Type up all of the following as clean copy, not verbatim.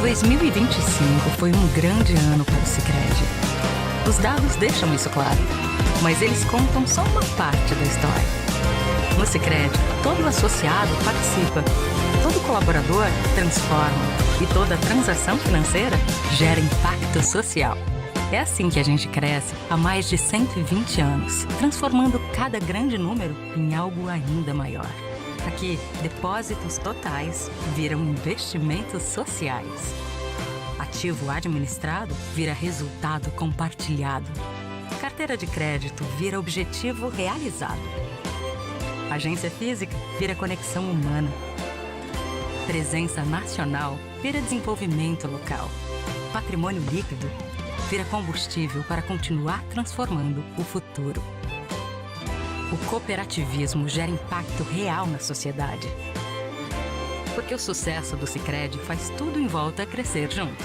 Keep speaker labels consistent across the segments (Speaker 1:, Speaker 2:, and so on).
Speaker 1: 2025 foi um grande ano para o Sicredi. Os dados deixam isso claro, mas eles contam só uma parte da história. No Sicredi, todo associado participa, todo colaborador transforma e toda transação financeira gera impacto social. É assim que a gente cresce há mais de 120 anos, transformando cada grande número em algo ainda maior. Aqui, depósitos totais viram investimentos sociais. Ativo administrado vira resultado compartilhado. Carteira de crédito vira objetivo realizado. Agência física vira conexão humana. Presença nacional vira desenvolvimento local. Patrimônio líquido vira combustível para continuar transformando o futuro. O cooperativismo gera impacto real na sociedade. Porque o sucesso do Sicredi faz tudo em volta crescer junto.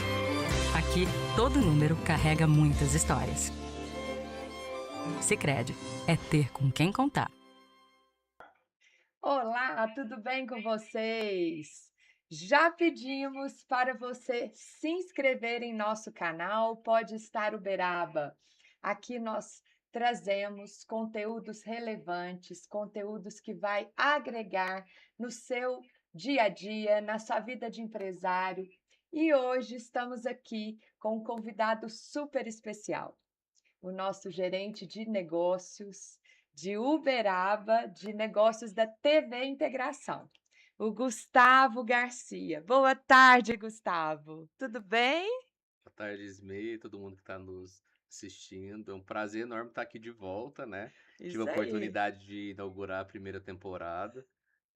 Speaker 1: Aqui, todo número carrega muitas histórias. Sicredi é ter com quem contar.
Speaker 2: Olá, tudo bem com vocês? Já pedimos para você se inscrever em nosso canal Pode Estar Uberaba. Aqui nós trazemos conteúdos relevantes, conteúdos que vai agregar no seu dia a dia, na sua vida de empresário. E hoje estamos aqui com um convidado super especial, o nosso gerente de negócios de Uberaba, de negócios da TV Integração, o Gustavo Garcia. Boa tarde, Gustavo. Tudo bem?
Speaker 3: Boa tarde, Ismê, todo mundo que está nos assistindo. É um prazer enorme estar aqui de volta, né? Tive a
Speaker 2: Isso aí.
Speaker 3: oportunidade de inaugurar a primeira temporada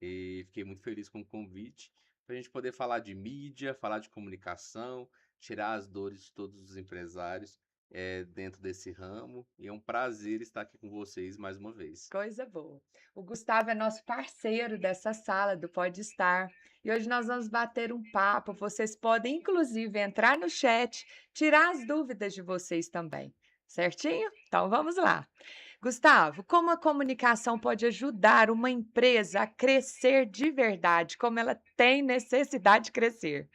Speaker 3: e fiquei muito feliz com o convite para a gente poder falar de mídia, falar de comunicação, tirar as dores de todos os empresários dentro desse ramo. E é um prazer estar aqui com vocês mais uma vez.
Speaker 2: Coisa boa. O Gustavo é nosso parceiro dessa sala do Pode Estar. E hoje nós vamos bater um papo. Vocês podem, inclusive, entrar no chat, tirar as dúvidas de vocês também. Certinho? Então vamos lá. Gustavo, como a comunicação pode ajudar uma empresa a crescer de verdade, como ela tem necessidade de crescer?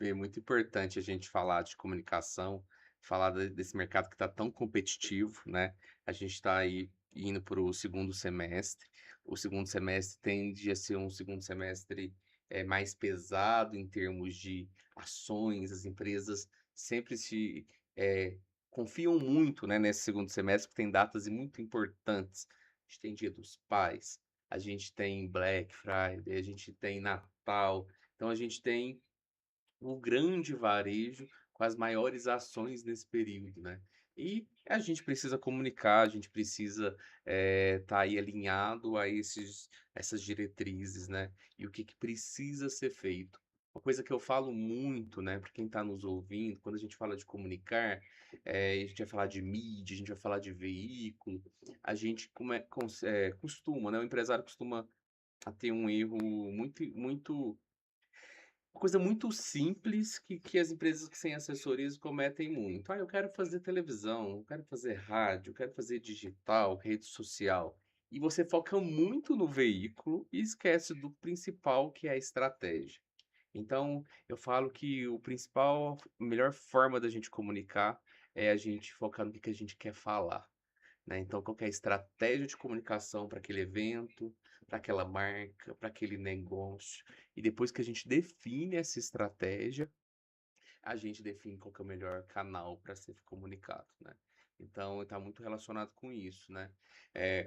Speaker 3: É muito importante a gente falar de comunicação, falar desse mercado que está tão competitivo, né? A gente está aí indo para o segundo semestre. O segundo semestre tende a ser um segundo semestre mais pesado em termos de ações. As empresas sempre se confiam muito, né, nesse segundo semestre, porque tem datas muito importantes. A gente tem Dia dos Pais, a gente tem Black Friday, a gente tem Natal. Então a gente tem o grande varejo com as maiores ações nesse período, né? E a gente precisa comunicar, a gente precisa estar aí alinhado a essas diretrizes, né? E o que que precisa ser feito. Uma coisa que eu falo muito, né, para quem está nos ouvindo, quando a gente fala de comunicar, a gente vai falar de mídia, a gente vai falar de veículo, a gente costuma, né? O empresário costuma a ter um erro muito uma coisa muito simples que as empresas que sem assessorias cometem muito. Eu quero fazer televisão, eu quero fazer rádio, eu quero fazer digital, rede social. E você foca muito no veículo e esquece do principal, que é a estratégia. Então, eu falo que o principal, a melhor forma da gente comunicar é a gente focar no que a gente quer falar, né? Então, qual que é a estratégia de comunicação para aquele evento, para aquela marca, para aquele negócio. E depois que a gente define essa estratégia, a gente define qual que é o melhor canal para ser comunicado, né? Então, está muito relacionado com isso, né?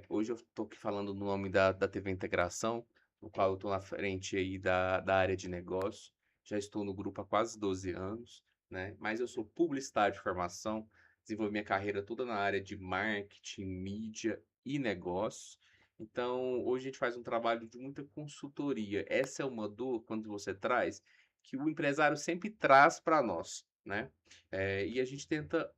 Speaker 3: Hoje eu estou aqui falando no nome da TV Integração, no qual eu estou na frente aí da área de negócio. Já estou no grupo há quase 12 anos, né? Mas eu sou publicitário de formação, desenvolvi minha carreira toda na área de marketing, mídia e negócios. Então, hoje a gente faz um trabalho de muita consultoria. Essa é uma dor quando você traz, que o empresário sempre traz para nós, né? E a gente tenta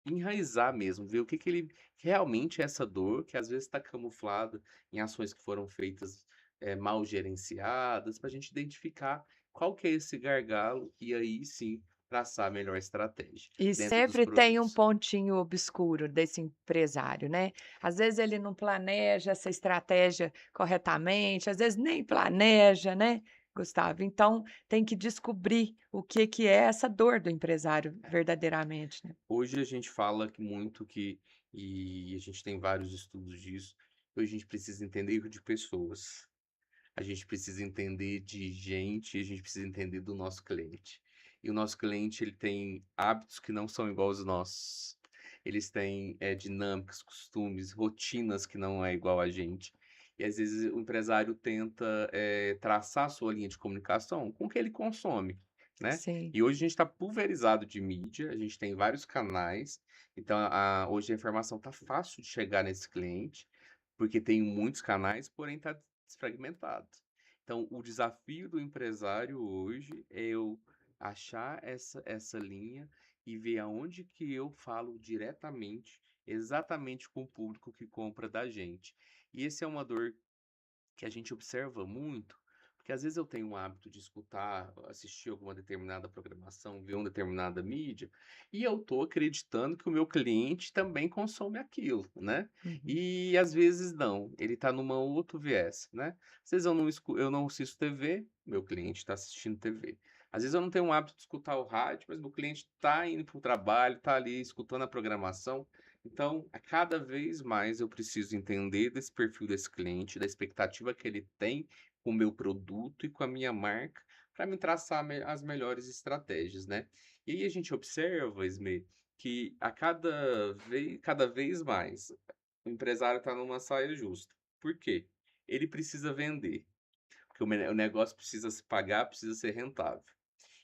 Speaker 3: enraizar mesmo, ver o que que ele realmente é essa dor, que às vezes está camuflada em ações que foram feitas mal gerenciadas, para a gente identificar qual que é esse gargalo e aí sim traçar a melhor estratégia
Speaker 2: E
Speaker 3: dentro dos
Speaker 2: sempre tem um
Speaker 3: produtos.
Speaker 2: pontinho obscuro desse empresário, né? Às vezes ele não planeja essa estratégia corretamente, às vezes nem planeja, né? Gustavo. Então, tem que descobrir o que que é essa dor do empresário verdadeiramente, né.
Speaker 3: Hoje a gente fala que muito que e a gente tem vários estudos disso, hoje a gente precisa entender de pessoas. A gente precisa entender de gente, a gente precisa entender do nosso cliente. E o nosso cliente, ele tem hábitos que não são igual aos nossos. Eles têm, dinâmicas, costumes, rotinas que não é igual a gente. E às vezes o empresário tenta, traçar a sua linha de comunicação com o que ele consome, né.
Speaker 2: Sim,
Speaker 3: E hoje a gente está pulverizado de mídia, a gente tem vários canais, então hoje a informação está fácil de chegar nesse cliente, porque tem muitos canais, porém está desfragmentado. Então, o desafio do empresário hoje é eu achar essa linha e ver aonde que eu falo diretamente, exatamente com o público que compra da gente. E esse é uma dor que a gente observa muito, porque às vezes eu tenho um hábito de escutar, assistir alguma determinada programação, ver uma determinada mídia, e eu tô acreditando que o meu cliente também consome aquilo, né?
Speaker 2: uhum.
Speaker 3: E às vezes não, ele tá numa outro viés, né? Às vezes eu não assisto TV, meu cliente está assistindo TV. Às vezes eu não tenho um hábito de escutar o rádio, mas meu cliente está indo para o trabalho, está ali escutando a programação. Então, a cada vez mais eu preciso entender desse perfil desse cliente, da expectativa que ele tem com o meu produto e com a minha marca, para me traçar as melhores estratégias, né? E aí a gente observa, Ismê, que cada vez mais o empresário está numa saia justa. Por quê? Ele precisa vender, porque o negócio precisa se pagar, precisa ser rentável.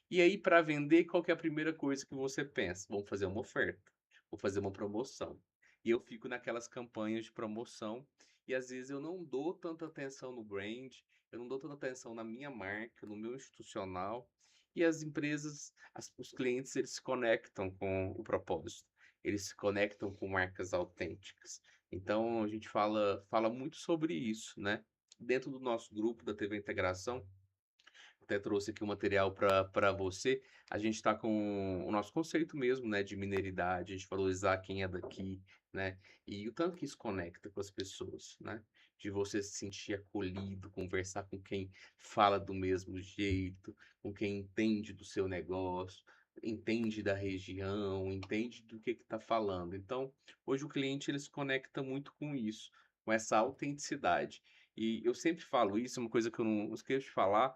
Speaker 3: E aí, para vender, qual que é a primeira coisa que você pensa? Vamos fazer uma oferta, vou fazer uma promoção. E eu fico naquelas campanhas de promoção e às vezes eu não dou tanta atenção no brand, eu não dou tanta atenção na minha marca, no meu institucional. E as empresas, os clientes, eles se conectam com o propósito, eles se conectam com marcas autênticas. Então a gente fala muito sobre isso, né? Dentro do nosso grupo da TV Integração, até trouxe aqui um material para você. A gente está com o nosso conceito mesmo, né, de mineridade, a gente valorizar quem é daqui, né, e o tanto que isso conecta com as pessoas, né, de você se sentir acolhido, conversar com quem fala do mesmo jeito, com quem entende do seu negócio, entende da região, entende do que está falando. Então, hoje o cliente ele se conecta muito com isso, com essa autenticidade. E eu sempre falo isso, é uma coisa que eu não esqueço de falar,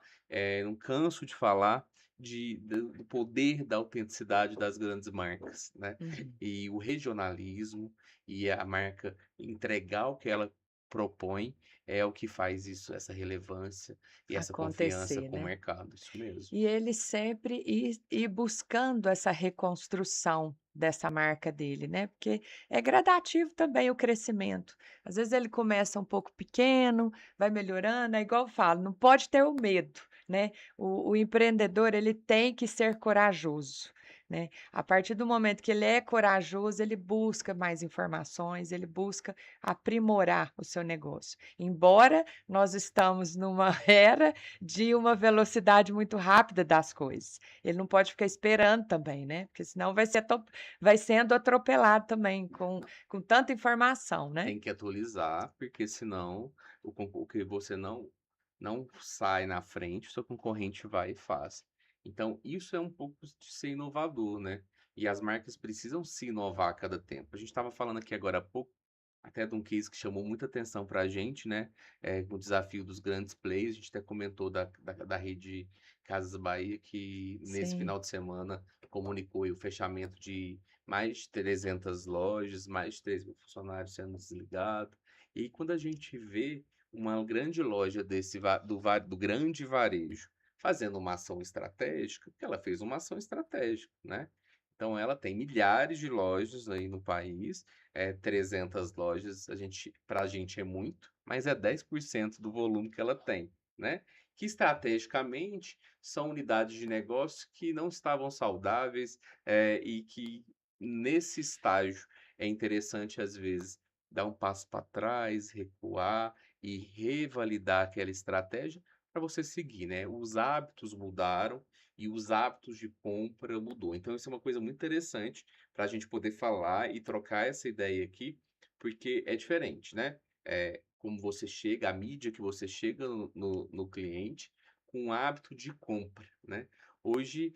Speaker 3: não canso de falar do poder da autenticidade das grandes marcas, né?
Speaker 2: Uhum.
Speaker 3: E o regionalismo e a marca entregar o que ela propõe é o que faz isso, essa relevância e essa confiança
Speaker 2: Acontecer,
Speaker 3: com o
Speaker 2: né.
Speaker 3: mercado. Isso mesmo.
Speaker 2: E ele sempre ir buscando essa reconstrução dessa marca dele, né, porque é gradativo também o crescimento. Às vezes ele começa um pouco pequeno, vai melhorando, é igual eu falo, não pode ter o medo, né. O empreendedor ele tem que ser corajoso, né. A partir do momento que ele é corajoso, ele busca mais informações, ele busca aprimorar o seu negócio. Embora nós estamos numa era de uma velocidade muito rápida das coisas. Ele não pode ficar esperando também, né, porque senão vai sendo atropelado também com tanta informação, né.
Speaker 3: Tem que atualizar, porque senão o que você não sai na frente, o seu concorrente vai e faz. Então isso é um pouco de ser inovador, né. E as marcas precisam se inovar a cada tempo. A gente estava falando aqui agora há pouco, até de um case que chamou muita atenção para a gente, né, o desafio dos grandes players, a gente até comentou da rede Casas Bahia, que nesse
Speaker 2: Sim,
Speaker 3: final de semana comunicou aí o fechamento de mais de 300 lojas, mais de 3.000 funcionários sendo desligados. E quando a gente vê uma grande loja do grande varejo fazendo uma ação estratégica, porque ela fez uma ação estratégica, né? Então ela tem milhares de lojas aí no país, 300 lojas, para a gente é muito, mas é 10% do volume que ela tem, né? Que estrategicamente são unidades de negócio que não estavam saudáveis, e que nesse estágio é interessante, às vezes, dar um passo para trás, recuar e revalidar aquela estratégia para você seguir, né? Os hábitos mudaram e os hábitos de compra mudou. Então isso é uma coisa muito interessante para a gente poder falar e trocar essa ideia aqui, porque é diferente, né? Como você chega, a mídia que você chega no cliente, com o hábito de compra, né. Hoje,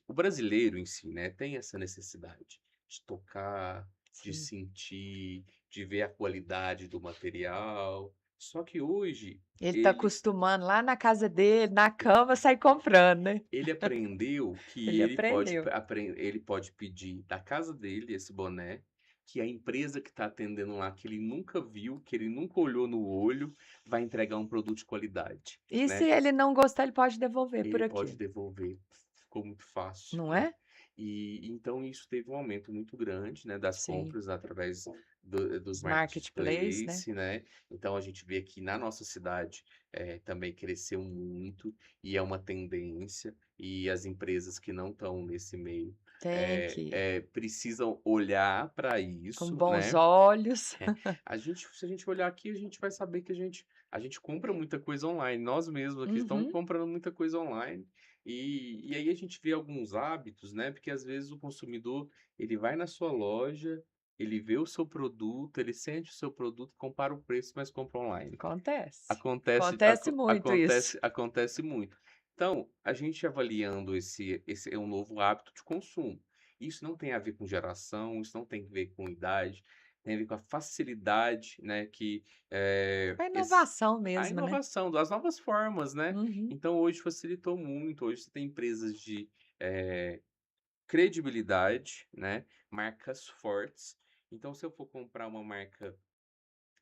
Speaker 3: o brasileiro em si, né, tem essa necessidade de tocar, de
Speaker 2: Sim.
Speaker 3: sentir, de ver a qualidade do material. Só que hoje
Speaker 2: Ele tá
Speaker 3: ele
Speaker 2: acostumando lá na casa dele, na cama, sai comprando, né.
Speaker 3: ele aprendeu que
Speaker 2: Ele aprendeu.
Speaker 3: ele pode pedir da casa dele esse boné, que a empresa que está atendendo lá, que ele nunca viu, que ele nunca olhou no olho, vai entregar um produto de qualidade,
Speaker 2: E se
Speaker 3: né.
Speaker 2: ele não gostar, ele pode devolver por
Speaker 3: Ele pode
Speaker 2: aqui,
Speaker 3: devolver, ficou muito fácil,
Speaker 2: não
Speaker 3: né.
Speaker 2: é?
Speaker 3: E então isso teve um aumento muito grande, né, das
Speaker 2: Sim.
Speaker 3: compras através dos
Speaker 2: Os marketplace, né.
Speaker 3: marketplace, né. Então a gente vê que na nossa cidade, também cresceu muito e é uma tendência, e as empresas que não estão nesse meio,
Speaker 2: Tem que
Speaker 3: precisam olhar para
Speaker 2: com
Speaker 3: isso,
Speaker 2: bons
Speaker 3: né.
Speaker 2: olhos.
Speaker 3: É, se a gente olhar aqui, a gente vai saber que a gente compra muita coisa online, nós mesmos aqui estamos
Speaker 2: Uhum.
Speaker 3: comprando muita coisa online, e aí a gente vê alguns hábitos, né, porque às vezes o consumidor, ele vai na sua loja, ele vê o seu produto, ele sente o seu produto, compara o preço, mas compra online.
Speaker 2: Acontece.
Speaker 3: Acontece
Speaker 2: Acontece muito isso.
Speaker 3: acontece muito. Então, a gente avaliando esse é um novo hábito de consumo. Isso não tem a ver com geração, isso não tem a ver com idade, tem a ver com a facilidade, né, que,
Speaker 2: A
Speaker 3: esse
Speaker 2: inovação
Speaker 3: a
Speaker 2: mesmo, né.
Speaker 3: inovação das novas formas, né.
Speaker 2: Uhum.
Speaker 3: Então hoje facilitou muito, hoje você tem empresas de, credibilidade, né, marcas fortes. Então se eu for comprar uma marca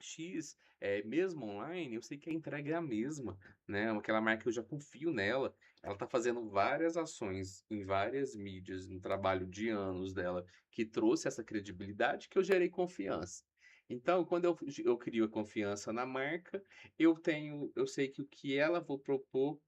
Speaker 3: X, mesmo online, eu sei que a entrega é a mesma, né, aquela marca eu já confio nela, ela tá fazendo várias ações em várias mídias, no trabalho de anos dela, que trouxe essa credibilidade que eu gerei confiança. Então, quando eu crio a confiança na marca, eu sei que o que ela vou propor,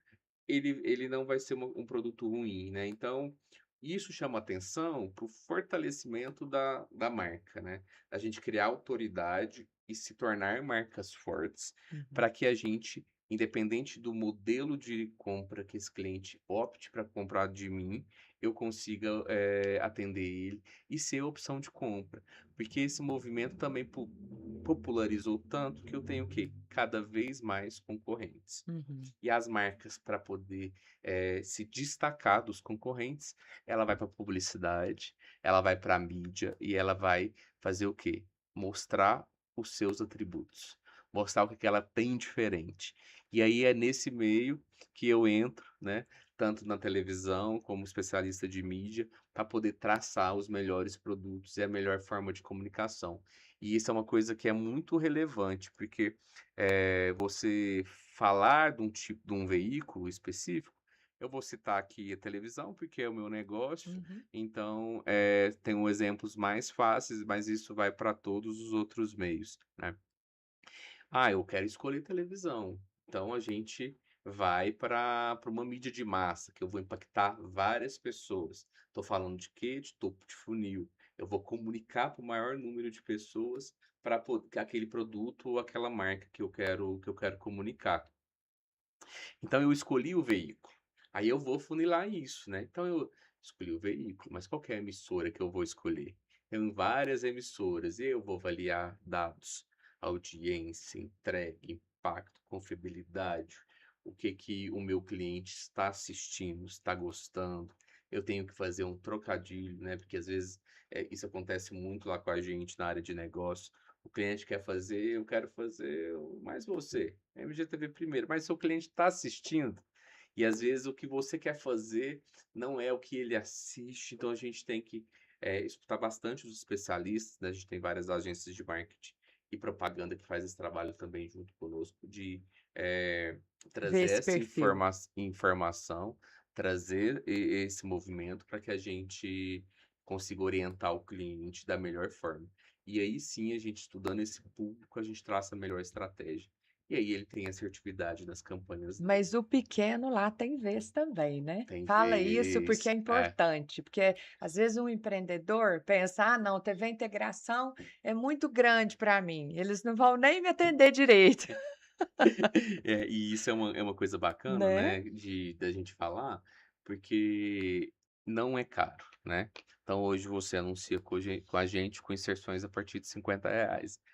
Speaker 3: ele não vai ser um produto ruim, né, então, isso chama atenção para o fortalecimento da marca, né, a gente criar autoridade e se tornar marcas fortes,
Speaker 2: Uhum.
Speaker 3: para que a gente, independente do modelo de compra que esse cliente opte para comprar de mim, eu consiga, atender ele e ser a opção de compra. Porque esse movimento também popularizou tanto que eu tenho o quê? Cada vez mais concorrentes.
Speaker 2: Uhum.
Speaker 3: E as marcas, para poder, se destacar dos concorrentes, ela vai para publicidade, ela vai para mídia e ela vai fazer o quê? Mostrar os seus atributos, mostrar o que que ela tem diferente. E aí é nesse meio que eu entro, né, tanto na televisão como especialista de mídia, para poder traçar os melhores produtos e a melhor forma de comunicação. E isso é uma coisa que é muito relevante, porque você falar de um veículo específico, eu vou citar aqui a televisão, porque é o meu negócio,
Speaker 2: Uhum.
Speaker 3: então, tenho exemplos mais fáceis, mas isso vai para todos os outros meios, né. Ah, eu quero escolher televisão, então a gente vai para uma mídia de massa, que eu vou impactar várias pessoas. Estou falando de quê? De topo de funil. Eu vou comunicar para o maior número de pessoas para aquele produto ou aquela marca que eu quero comunicar. Então eu escolhi o veículo, aí eu vou funilar isso, né. Então eu escolhi o veículo, mas qual que é a emissora que eu vou escolher? Tem várias emissoras e eu vou avaliar dados, audiência, entrega, impacto, confiabilidade, o que que o meu cliente está assistindo, está gostando. Eu tenho que fazer um trocadilho, né, porque às vezes, isso acontece muito lá com a gente na área de negócio. O cliente quer fazer, eu quero fazer, mais você. MGTV primeiro, mas seu cliente está assistindo, e às vezes o que você quer fazer não é o que ele assiste, então a gente tem que, escutar bastante os especialistas, né, a gente tem várias agências de marketing e propaganda que faz esse trabalho também junto conosco de,
Speaker 2: Ver
Speaker 3: trazer
Speaker 2: esse
Speaker 3: essa
Speaker 2: perfil.
Speaker 3: informação, trazer esse movimento para que a gente consiga orientar o cliente da melhor forma. E aí sim, a gente estudando esse público, a gente traça a melhor estratégia. E aí ele tem assertividade nas campanhas dele.
Speaker 2: Mas o pequeno lá tem vez também, né.
Speaker 3: Tem
Speaker 2: Fala isso porque
Speaker 3: vez.
Speaker 2: é
Speaker 3: É.
Speaker 2: importante, porque às vezes um empreendedor pensa: "Ah não, TV integração é muito grande para mim, eles não vão nem me atender direito",
Speaker 3: E isso é uma coisa bacana,
Speaker 2: né.
Speaker 3: né, da gente falar, porque não é caro, né. Então hoje você anuncia com a gente com inserções a partir de R$ 50.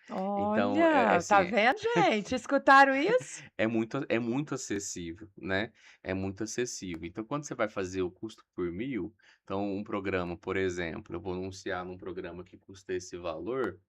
Speaker 3: Então,
Speaker 2: Olha, tá vendo, gente? Escutaram isso?
Speaker 3: é muito acessível, né, é muito acessível. Então quando você vai fazer o custo por mil, então um programa, por exemplo, eu vou anunciar num programa que custa esse valor,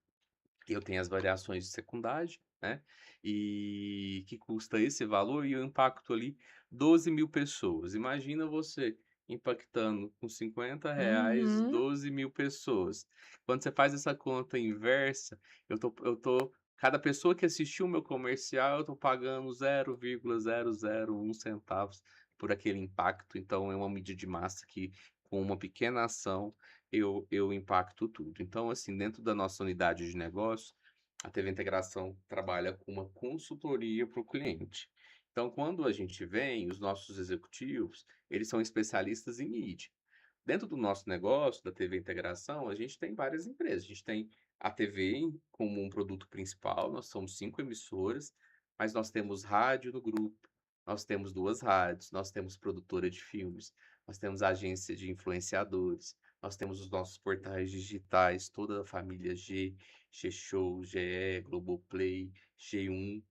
Speaker 3: eu tenho as variações de secundagem, né, e que custa esse valor e eu impacto ali 12.000 pessoas. Imagina você impactando com R$ 50
Speaker 2: Uhum.
Speaker 3: 12.000 pessoas. Quando você faz essa conta inversa, eu tô cada pessoa que assistiu o meu comercial, eu tô pagando 0,001 centavos por aquele impacto, então é uma mídia de massa que, com uma pequena ação, eu impacto tudo. Então, assim, dentro da nossa unidade de negócio, a TV Integração trabalha com uma consultoria para o cliente. Então, quando a gente vem, os nossos executivos, eles são especialistas em mídia. Dentro do nosso negócio, da TV Integração, a gente tem várias empresas. A gente tem a TV como um produto principal, nós somos 5 emissoras, mas nós temos rádio no grupo, nós temos 2 rádios, nós temos produtora de filmes, nós temos agência de influenciadores, nós temos os nossos portais digitais, toda a família G-Show, GE, Globoplay, G1.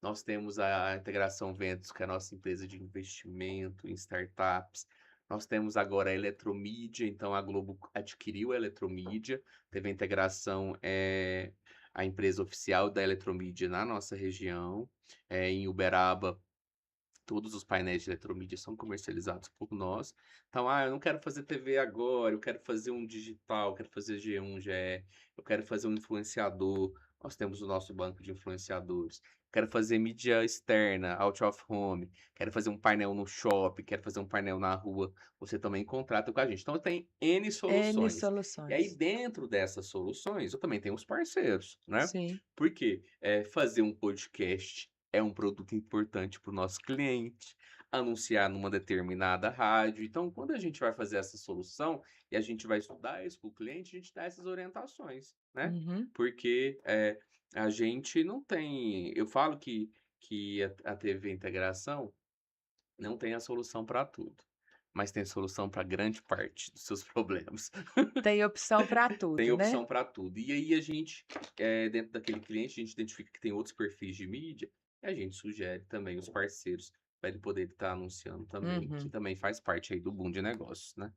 Speaker 3: Nós temos a Integração Ventos, que é a nossa empresa de investimento em startups. Nós temos agora a Eletromídia, então a Globo adquiriu a Eletromídia, teve a integração, a empresa oficial da Eletromídia na nossa região. Em Uberaba, todos os painéis de eletromídia são comercializados por nós. Então, eu não quero fazer TV agora, eu quero fazer um digital, eu quero fazer G1, GE, eu quero fazer um influenciador. Nós temos o nosso banco de influenciadores. Quero fazer mídia externa, out of home. Quero fazer um painel no shopping, quero fazer um painel na rua. Você também contrata com a gente. Então, tem N
Speaker 2: N
Speaker 3: soluções. E aí,
Speaker 2: soluções.
Speaker 3: dentro dessas soluções, eu também tenho os parceiros, né?
Speaker 2: Sim.
Speaker 3: Porque fazer um podcast é um produto importante para o nosso cliente, anunciar numa determinada rádio. Então, quando a gente vai fazer essa solução e a gente vai estudar isso com o cliente, a gente dá essas orientações, né?
Speaker 2: Uhum.
Speaker 3: Porque a gente não tem. Eu falo que a TV Integração não tem a solução para tudo, mas tem solução para grande parte dos seus problemas.
Speaker 2: Tem opção para
Speaker 3: Tem
Speaker 2: tudo, né?
Speaker 3: opção para tudo. E aí a gente, dentro daquele cliente, a gente identifica que tem outros perfis de mídia, e a gente sugere também os parceiros para ele poder estar anunciando também, que
Speaker 2: Uhum.
Speaker 3: também faz parte aí do boom de negócios, né.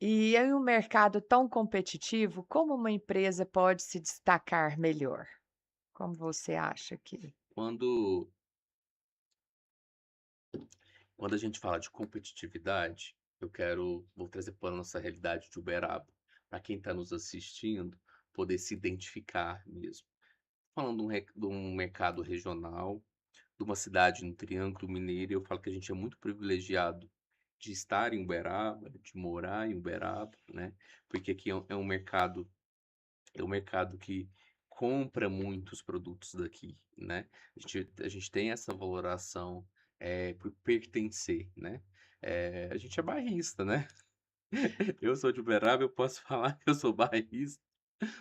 Speaker 2: E em um mercado tão competitivo, como uma empresa pode se destacar melhor? Como você acha que
Speaker 3: Quando quando a gente fala de competitividade, vou trazer para a nossa realidade de Uberaba, para quem está nos assistindo poder se identificar mesmo. Falando de um mercado regional, de uma cidade no Triângulo Mineiro, eu falo que a gente é muito privilegiado de estar em Uberaba, de morar em Uberaba, né, porque aqui é um mercado que compra muitos produtos daqui, né. A gente tem essa valoração, por pertencer, né. A gente é bairrista, né. Eu sou de Uberaba, eu posso falar que eu sou bairrista,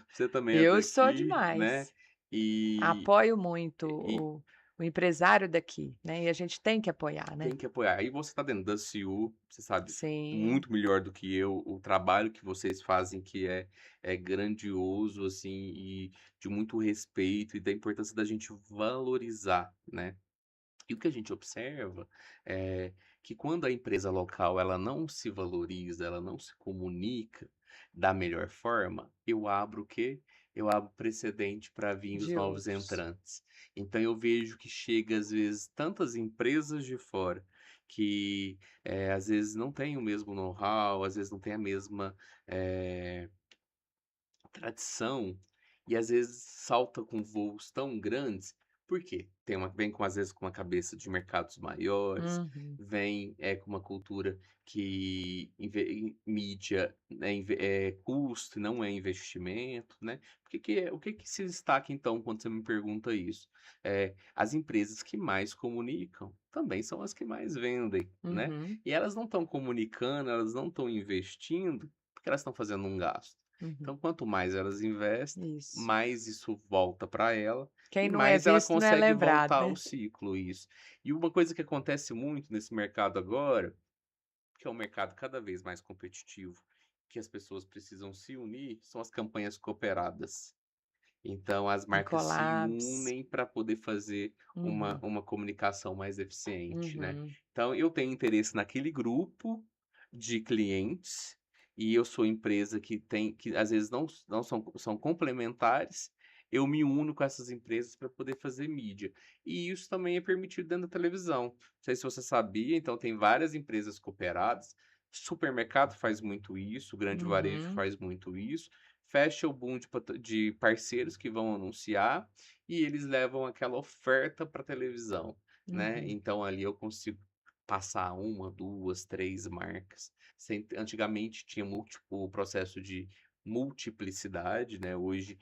Speaker 3: você também é
Speaker 2: eu sou
Speaker 3: daqui, né,
Speaker 2: demais.
Speaker 3: e
Speaker 2: Apoio muito
Speaker 3: e
Speaker 2: o empresário daqui, né, e a gente tem que apoiar, né.
Speaker 3: tem que apoiar. E você está dentro da CIU, você sabe
Speaker 2: Sim.
Speaker 3: muito melhor do que eu o trabalho que vocês fazem, que é grandioso, assim, e de muito respeito e da importância da gente valorizar, né. E o que a gente observa é que quando a empresa local ela não se valoriza, ela não se comunica da melhor forma, eu abro o quê? Eu abro precedente para vir os
Speaker 2: De
Speaker 3: novos
Speaker 2: outros.
Speaker 3: entrantes. Então eu vejo que chega às vezes tantas empresas de fora que, às vezes não têm o mesmo know-how, às vezes não tem a mesma, eh tradição, e às vezes salta com voos tão grandes, por quê? Vem com às vezes com uma cabeça de mercados maiores,
Speaker 2: Uhum.
Speaker 3: vem, com uma cultura que mídia é custo e não é investimento, né. O que que se destaca então quando você me pergunta isso? As empresas que mais comunicam também são as que mais vendem, né.
Speaker 2: Uhum.
Speaker 3: E elas não estão comunicando, elas não estão investindo, porque elas estão fazendo um gasto.
Speaker 2: Uhum.
Speaker 3: Então, quanto mais elas investem,
Speaker 2: Isso.
Speaker 3: mais isso volta para ela
Speaker 2: Quem
Speaker 3: e
Speaker 2: não é
Speaker 3: mais ela
Speaker 2: visto não é
Speaker 3: consegue
Speaker 2: lembrado,
Speaker 3: voltar ao
Speaker 2: né.
Speaker 3: ciclo, isso. E uma coisa que acontece muito nesse mercado agora que é um mercado cada vez mais competitivo, que as pessoas precisam se unir, são as campanhas cooperadas. Então as
Speaker 2: Em
Speaker 3: marcas se
Speaker 2: collabs.
Speaker 3: unem para poder fazer uma
Speaker 2: Uhum,
Speaker 3: uma comunicação mais eficiente, né.
Speaker 2: uhum,
Speaker 3: Então eu tenho interesse naquele grupo de clientes, e eu sou empresa que às vezes não são complementares, eu me uno com essas empresas para poder fazer mídia. E isso também é permitido dentro da televisão. Não sei se você sabia, então tem várias empresas cooperadas, supermercado faz muito isso, o grande varejo
Speaker 2: uhum,
Speaker 3: faz muito isso, fecha o boom de parceiros que vão anunciar, e eles levam aquela oferta para televisão, né.
Speaker 2: uhum,
Speaker 3: Então ali eu consigo passar uma, 2, 3 marcas, antigamente tinha o processo de multiplicidade, né, hoje,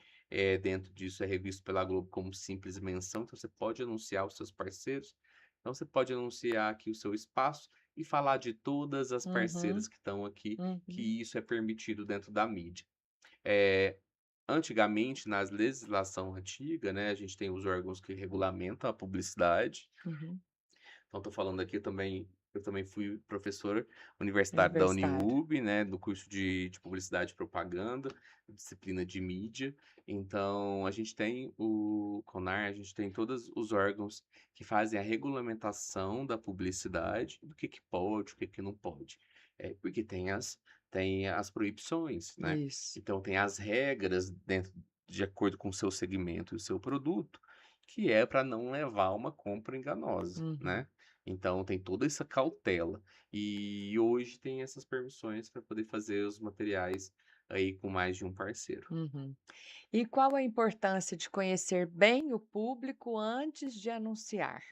Speaker 3: dentro disso é revisto pela Globo como simples menção, então você pode anunciar os seus parceiros, então você pode anunciar aqui o seu espaço e falar de todas as parceiras
Speaker 2: uhum,
Speaker 3: que estão aqui,
Speaker 2: uhum.
Speaker 3: que isso é permitido dentro da mídia. Eh, Antigamente, nas legislação antiga, né, a gente tem os órgãos que regulamentam a publicidade.
Speaker 2: Uhum.
Speaker 3: Então estou falando aqui eu também fui professor universitário da
Speaker 2: Universitário.
Speaker 3: Uniub, né, do curso de publicidade e propaganda, disciplina de mídia. Então a gente tem o CONAR, a gente tem todos os órgãos que fazem a regulamentação da publicidade, do que pode, o que não pode. Porque tem as proibições, né.
Speaker 2: Isso.
Speaker 3: Então tem as regras dentro de acordo com o seu segmento e o seu produto, que é para não levar a uma compra enganosa,
Speaker 2: Uhum,
Speaker 3: né. Então tem toda essa cautela. E hoje tem essas permissões para poder fazer os materiais aí com mais de um parceiro.
Speaker 2: uhum. E qual a importância de conhecer bem o público antes de anunciar?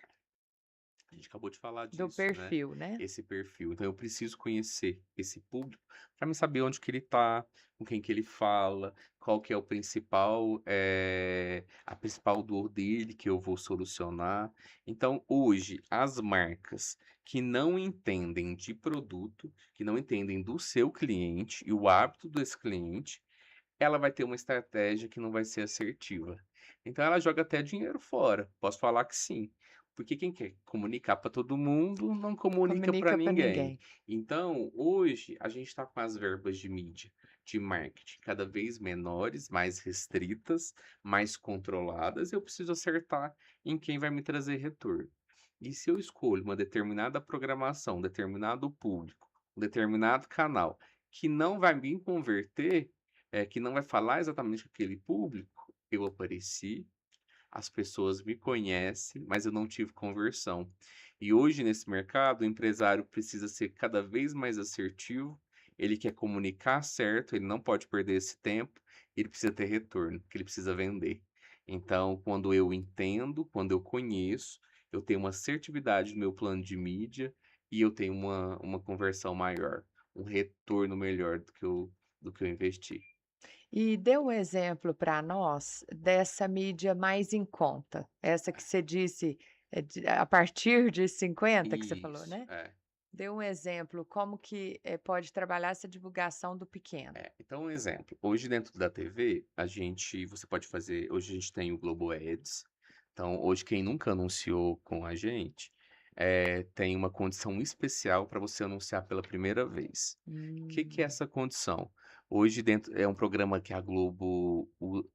Speaker 3: A gente acabou de falar
Speaker 2: Do
Speaker 3: disso, né,
Speaker 2: perfil, né?
Speaker 3: esse perfil. Então eu preciso conhecer esse público para me saber onde que ele tá, com quem que ele fala, qual que é o principal, a principal dor dele que eu vou solucionar. Então hoje as marcas que não entendem de produto, que não entendem do seu cliente e o hábito desse cliente, ela vai ter uma estratégia que não vai ser assertiva. Então ela joga até dinheiro fora, posso falar que sim, porque quem quer comunicar para todo mundo não comunica para
Speaker 2: Comunica para
Speaker 3: ninguém.
Speaker 2: ninguém.
Speaker 3: Então, hoje a gente está com as verbas de mídia, de marketing cada vez menores, mais restritas, mais controladas, eu preciso acertar em quem vai me trazer retorno. E se eu escolho uma determinada programação, um determinado público, um determinado canal que não vai me converter, que não vai falar exatamente com aquele público, eu apareci, as pessoas me conhecem, mas eu não tive conversão. E hoje nesse mercado, o empresário precisa ser cada vez mais assertivo, ele quer comunicar certo, ele não pode perder esse tempo, ele precisa ter retorno, porque ele precisa vender. Então, quando eu entendo, quando eu conheço, eu tenho uma assertividade no meu plano de mídia e eu tenho uma conversão maior, um retorno melhor do que eu investi.
Speaker 2: E dê um exemplo para nós dessa mídia mais em conta, essa que você disse, a partir de 50 que você falou,
Speaker 3: Isso,
Speaker 2: né?
Speaker 3: é.
Speaker 2: Dê um exemplo, como que, pode trabalhar essa divulgação do pequeno.
Speaker 3: Então um exemplo, hoje dentro da TV, você pode fazer hoje a gente tem o Globo Ads, então hoje quem nunca anunciou com a gente, tem uma condição especial para você anunciar pela primeira vez. O que que é
Speaker 2: Hum,
Speaker 3: essa condição? Hoje dentro é um programa que a Globo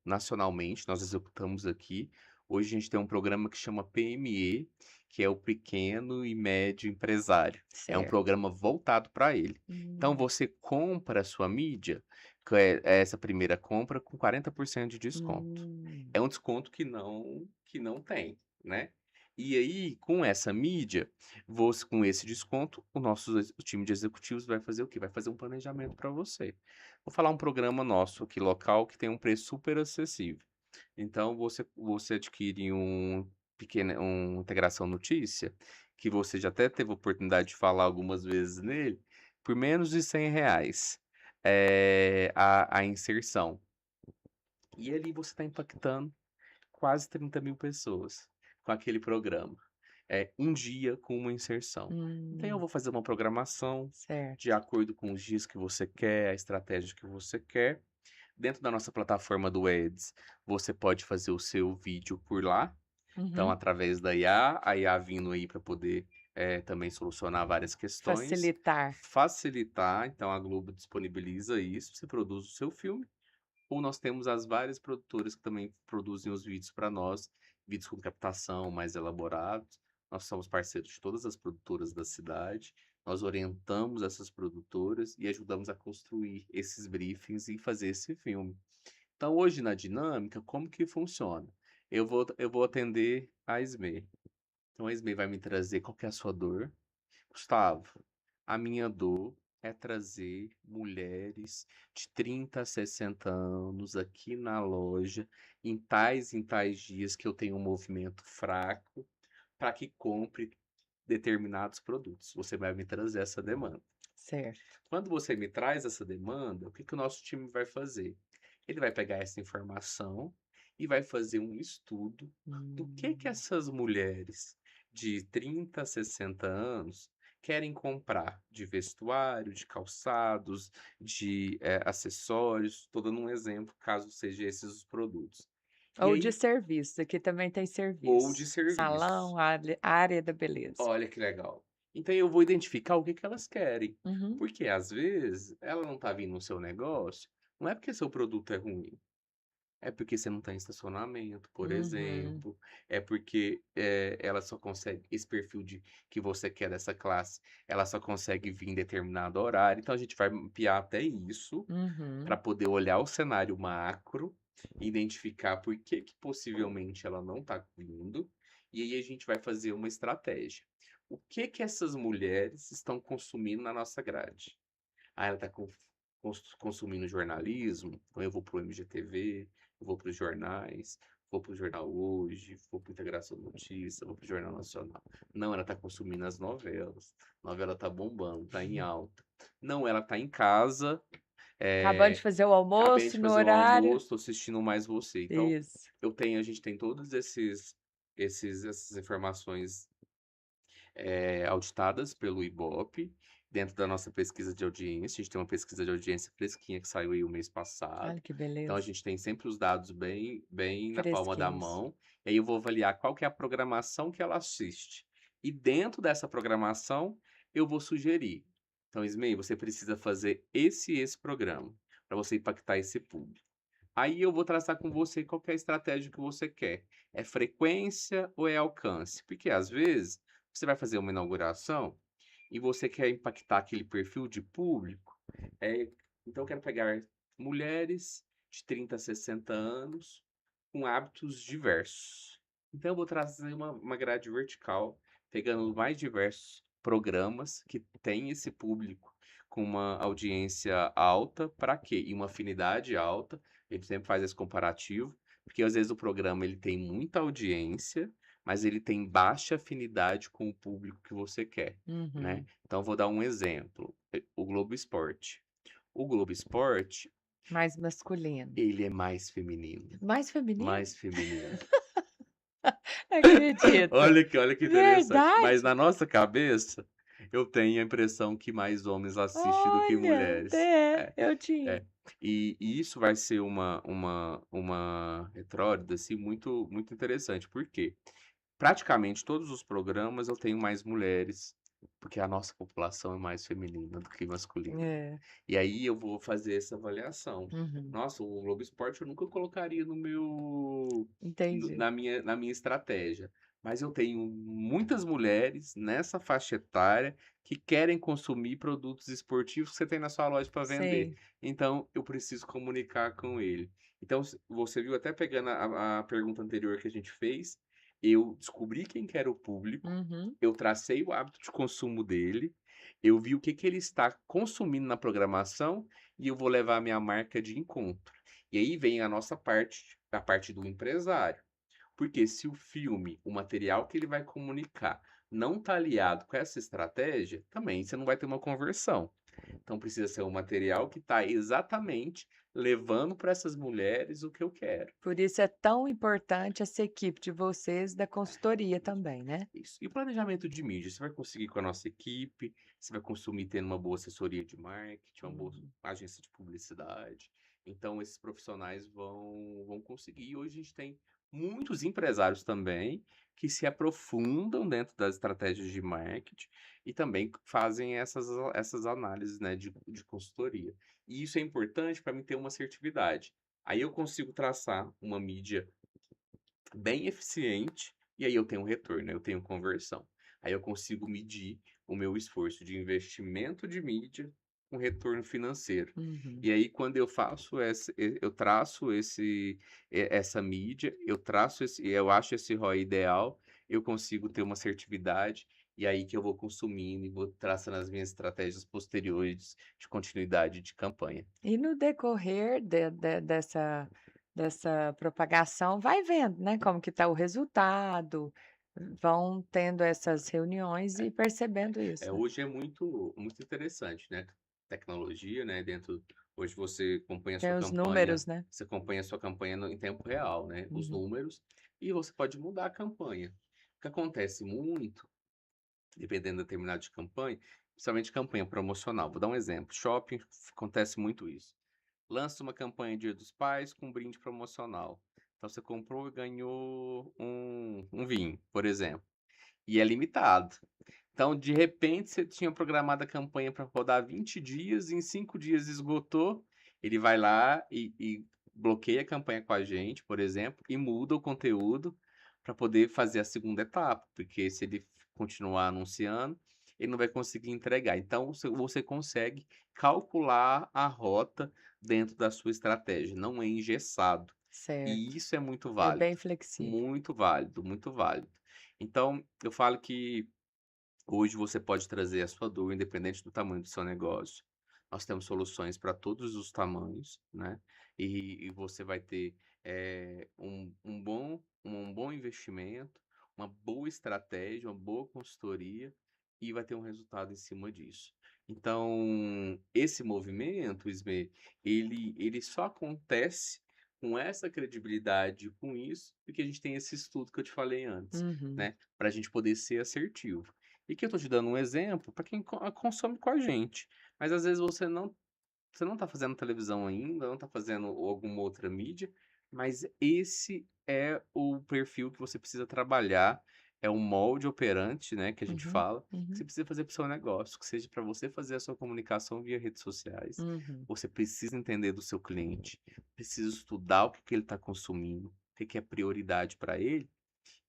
Speaker 3: nacionalmente, nós executamos aqui, hoje a gente tem um programa que chama PME, que é o Pequeno e Médio Empresário, é um
Speaker 2: certo.
Speaker 3: programa voltado para ele. Então
Speaker 2: Hum,
Speaker 3: você compra a sua mídia, que é essa primeira compra com 40% de desconto.
Speaker 2: hum.
Speaker 3: É um desconto que não tem, né. E aí, com essa mídia, com esse desconto, o time de executivos vai fazer o quê? Vai fazer um planejamento para você. Vou falar um programa nosso aqui local que tem um preço super acessível. Então você adquire um integração notícia, que você já até teve a oportunidade de falar algumas vezes nele, por menos de R$ 100, a inserção. E ali você está impactando quase 30.000 pessoas com aquele programa. Um dia com uma inserção. Então eu
Speaker 2: Hum,
Speaker 3: vou fazer uma programação de
Speaker 2: certo.
Speaker 3: acordo com os dias que você quer, a estratégia que você quer. Dentro da nossa plataforma do Ads, você pode fazer o seu vídeo por lá, Então,
Speaker 2: Uhum.
Speaker 3: através da IA, a IA vindo aí para poder também solucionar várias questões,
Speaker 2: Facilitar.
Speaker 3: facilitar. Então, a Globo disponibiliza isso, você produz o seu filme, ou nós temos as várias produtoras que também produzem os vídeos para nós, vídeos com captação mais elaborados. Nós somos parceiros de todas as produtoras da cidade. Nós orientamos essas produtoras e ajudamos a construir esses briefings e fazer esse filme. Então, hoje na dinâmica, como que funciona? Eu vou atender a SME. Então, a SME vai me trazer qual que é a sua dor. Gustavo, a minha dor é trazer mulheres de 30 a 60 anos aqui na loja, em tais dias que eu tenho um movimento fraco, para que compre determinados produtos. Você vai me trazer essa demanda.
Speaker 2: Certo.
Speaker 3: Quando você me traz essa demanda, o que que o nosso time vai fazer? Ele vai pegar essa informação e vai fazer um estudo do que
Speaker 2: Hum.
Speaker 3: essas mulheres de 30 a 60 anos querem comprar de vestuário, de calçados, de acessórios. Estou dando um exemplo, caso seja esses os produtos. E
Speaker 2: Ou de
Speaker 3: aí,
Speaker 2: serviço, aqui também tem
Speaker 3: ou de
Speaker 2: serviço.
Speaker 3: serviços.
Speaker 2: Salão, área da beleza.
Speaker 3: Olha que legal. Então eu vou identificar o que que elas querem.
Speaker 2: Uhum.
Speaker 3: Porque às vezes ela não está vindo no seu negócio, não é porque seu produto é ruim, é porque você não tem estacionamento, por
Speaker 2: Uhum.
Speaker 3: exemplo, é porque ela só consegue, esse perfil de que você quer dessa classe, ela só consegue vir em determinado horário. Então a gente vai mapear até isso para
Speaker 2: Uhum.
Speaker 3: poder olhar o cenário macro, identificar por que que possivelmente ela não está vindo, e aí a gente vai fazer uma estratégia. O que que essas mulheres estão consumindo na nossa grade? Ah, ela está consumindo jornalismo, então eu vou para o MGTV, eu vou para os jornais, vou para o Jornal Hoje, vou para o Integração Notícia, vou para o Jornal Nacional. Não, ela está consumindo as novelas. A novela está bombando, está em alta. Não, ela está em casa,
Speaker 2: Acabando de
Speaker 3: é,
Speaker 2: fazer o
Speaker 3: acabei de
Speaker 2: almoço no
Speaker 3: fazer o
Speaker 2: horário.
Speaker 3: almoço, estou assistindo Mais Você. Então,
Speaker 2: Isso.
Speaker 3: a gente tem todos essas informações auditadas pelo Ibope, dentro da nossa pesquisa de audiência. A gente tem uma pesquisa de audiência fresquinha que saiu aí o mês passado.
Speaker 2: Olha que
Speaker 3: Então, a
Speaker 2: beleza.
Speaker 3: gente tem sempre os dados bem, bem na palma da
Speaker 2: Fresquinhos.
Speaker 3: mão. E aí eu vou avaliar qual que é a programação que ela assiste. E dentro dessa programação, eu vou sugerir. Então, Ismay, você precisa fazer esse e esse programa para você impactar esse público. Aí eu vou traçar com você qual que é a estratégia que você quer. É frequência ou é alcance? Porque às vezes você vai fazer uma inauguração e você quer impactar aquele perfil de público. É, então eu quero pegar mulheres de 30 a 60 anos com hábitos diversos. Então eu vou trazer uma grade vertical, pegando os mais diversos programas que têm esse público com uma audiência alta, para quê? E uma afinidade alta. A gente sempre faz esse comparativo, porque às vezes o programa ele tem muita audiência, mas ele tem baixa afinidade com o público que você quer, né?
Speaker 2: Uhum.
Speaker 3: Então, vou dar um exemplo, o Globo Esporte. O Globo Esporte,
Speaker 2: Mais masculino.
Speaker 3: ele é mais feminino,
Speaker 2: Mais feminino?
Speaker 3: mais feminino.
Speaker 2: Não acredito.
Speaker 3: Olha que interessante. Mas
Speaker 2: Verdade?
Speaker 3: na nossa cabeça, eu tenho a impressão que mais homens assistem do que
Speaker 2: Olha,
Speaker 3: mulheres.
Speaker 2: é,
Speaker 3: É,
Speaker 2: eu tinha.
Speaker 3: é. E isso vai ser uma retrógrada, assim, muito, muito interessante. Por quê? Praticamente todos os programas eu tenho mais mulheres, porque a nossa população é mais feminina do que masculina.
Speaker 2: É.
Speaker 3: E aí eu vou fazer essa avaliação.
Speaker 2: Uhum.
Speaker 3: Nossa, o Globo Esporte eu nunca colocaria no meu
Speaker 2: Entendi.
Speaker 3: na minha estratégia, mas eu tenho muitas mulheres nessa faixa etária que querem consumir produtos esportivos que você tem na sua loja para vender.
Speaker 2: Sei.
Speaker 3: Então eu preciso comunicar com ele. Então você viu, até pegando a pergunta anterior que a gente fez, eu descobri quem que era o público,
Speaker 2: Uhum.
Speaker 3: eu tracei o hábito de consumo dele, eu vi o que que ele está consumindo na programação e eu vou levar a minha marca de encontro. E aí vem a nossa parte, a parte do empresário. Porque se o filme, o material que ele vai comunicar, não está aliado com essa estratégia, também você não vai ter uma conversão. Então precisa ser um material que está exatamente levando para essas mulheres o que eu quero.
Speaker 2: Por isso é tão importante essa equipe de vocês da consultoria também, né?
Speaker 3: Isso. E o planejamento de mídia? Você vai conseguir com a nossa equipe, você vai consumir tendo uma boa assessoria de marketing, uma boa
Speaker 2: Uhum.
Speaker 3: agência de publicidade. Então, esses profissionais vão conseguir. E hoje a gente tem muitos empresários também, que se aprofundam dentro das estratégias de marketing e também fazem essas análises, né, de consultoria. E isso é importante para mim ter uma assertividade. Aí eu consigo traçar uma mídia bem eficiente, e aí eu tenho um retorno, eu tenho conversão. Aí eu consigo medir o meu esforço de investimento de mídia com retorno financeiro.
Speaker 2: Uhum.
Speaker 3: E aí quando eu faço eu traço essa mídia, eu acho esse ROI ideal, eu consigo ter uma assertividade, e aí que eu vou consumindo e vou traçando as minhas estratégias posteriores de continuidade de campanha.
Speaker 2: E no decorrer dessa propagação, vai vendo, né, como que está o resultado, vão tendo essas reuniões e percebendo isso, né.
Speaker 3: Hoje é muito interessante, né, tecnologia, né, hoje você acompanha a
Speaker 2: Tem
Speaker 3: sua
Speaker 2: os
Speaker 3: campanha
Speaker 2: números, né.
Speaker 3: você acompanha a sua campanha no em tempo real, né, os
Speaker 2: Uhum.
Speaker 3: números, e você pode mudar a campanha. O que acontece muito, dependendo da determinado de campanha, principalmente campanha promocional, vou dar um exemplo, shopping acontece muito isso. Lança uma campanha Dia dos Pais com brinde promocional. Então você comprou e ganhou um vinho, por exemplo, e é limitado. Então, de repente, você tinha programado a campanha para rodar 20 dias, em 5 dias esgotou, ele vai lá e bloqueia a campanha com a gente, por exemplo, e muda o conteúdo para poder fazer a segunda etapa, porque se ele continuar anunciando, ele não vai conseguir entregar. Então, você consegue calcular a rota dentro da sua estratégia, não é engessado.
Speaker 2: Certo.
Speaker 3: E isso é muito
Speaker 2: É
Speaker 3: válido,
Speaker 2: bem flexível.
Speaker 3: muito válido, muito válido. Então, eu falo que hoje você pode trazer a sua dor, independente do tamanho do seu negócio. Nós temos soluções para todos os tamanhos, né? E você vai ter um bom investimento, uma boa estratégia, uma boa consultoria e vai ter um resultado em cima disso. Então, esse movimento, Ismê, ele só acontece com essa credibilidade, com isso, porque a gente tem esse estudo que eu te falei antes,
Speaker 2: Uhum.
Speaker 3: né? Para a gente poder ser assertivo. E que eu tô te dando um exemplo para quem consome com a gente. Mas às vezes você não tá fazendo televisão ainda, não tá fazendo alguma outra mídia, mas esse é o perfil que você precisa trabalhar, é o molde operante, né, que a gente
Speaker 2: Uhum.
Speaker 3: fala, que você
Speaker 2: Uhum.
Speaker 3: precisa fazer para o seu negócio, que seja para você fazer a sua comunicação via redes sociais.
Speaker 2: Uhum.
Speaker 3: Você precisa entender do seu cliente, precisa estudar o que que ele está consumindo, o que que é prioridade para ele,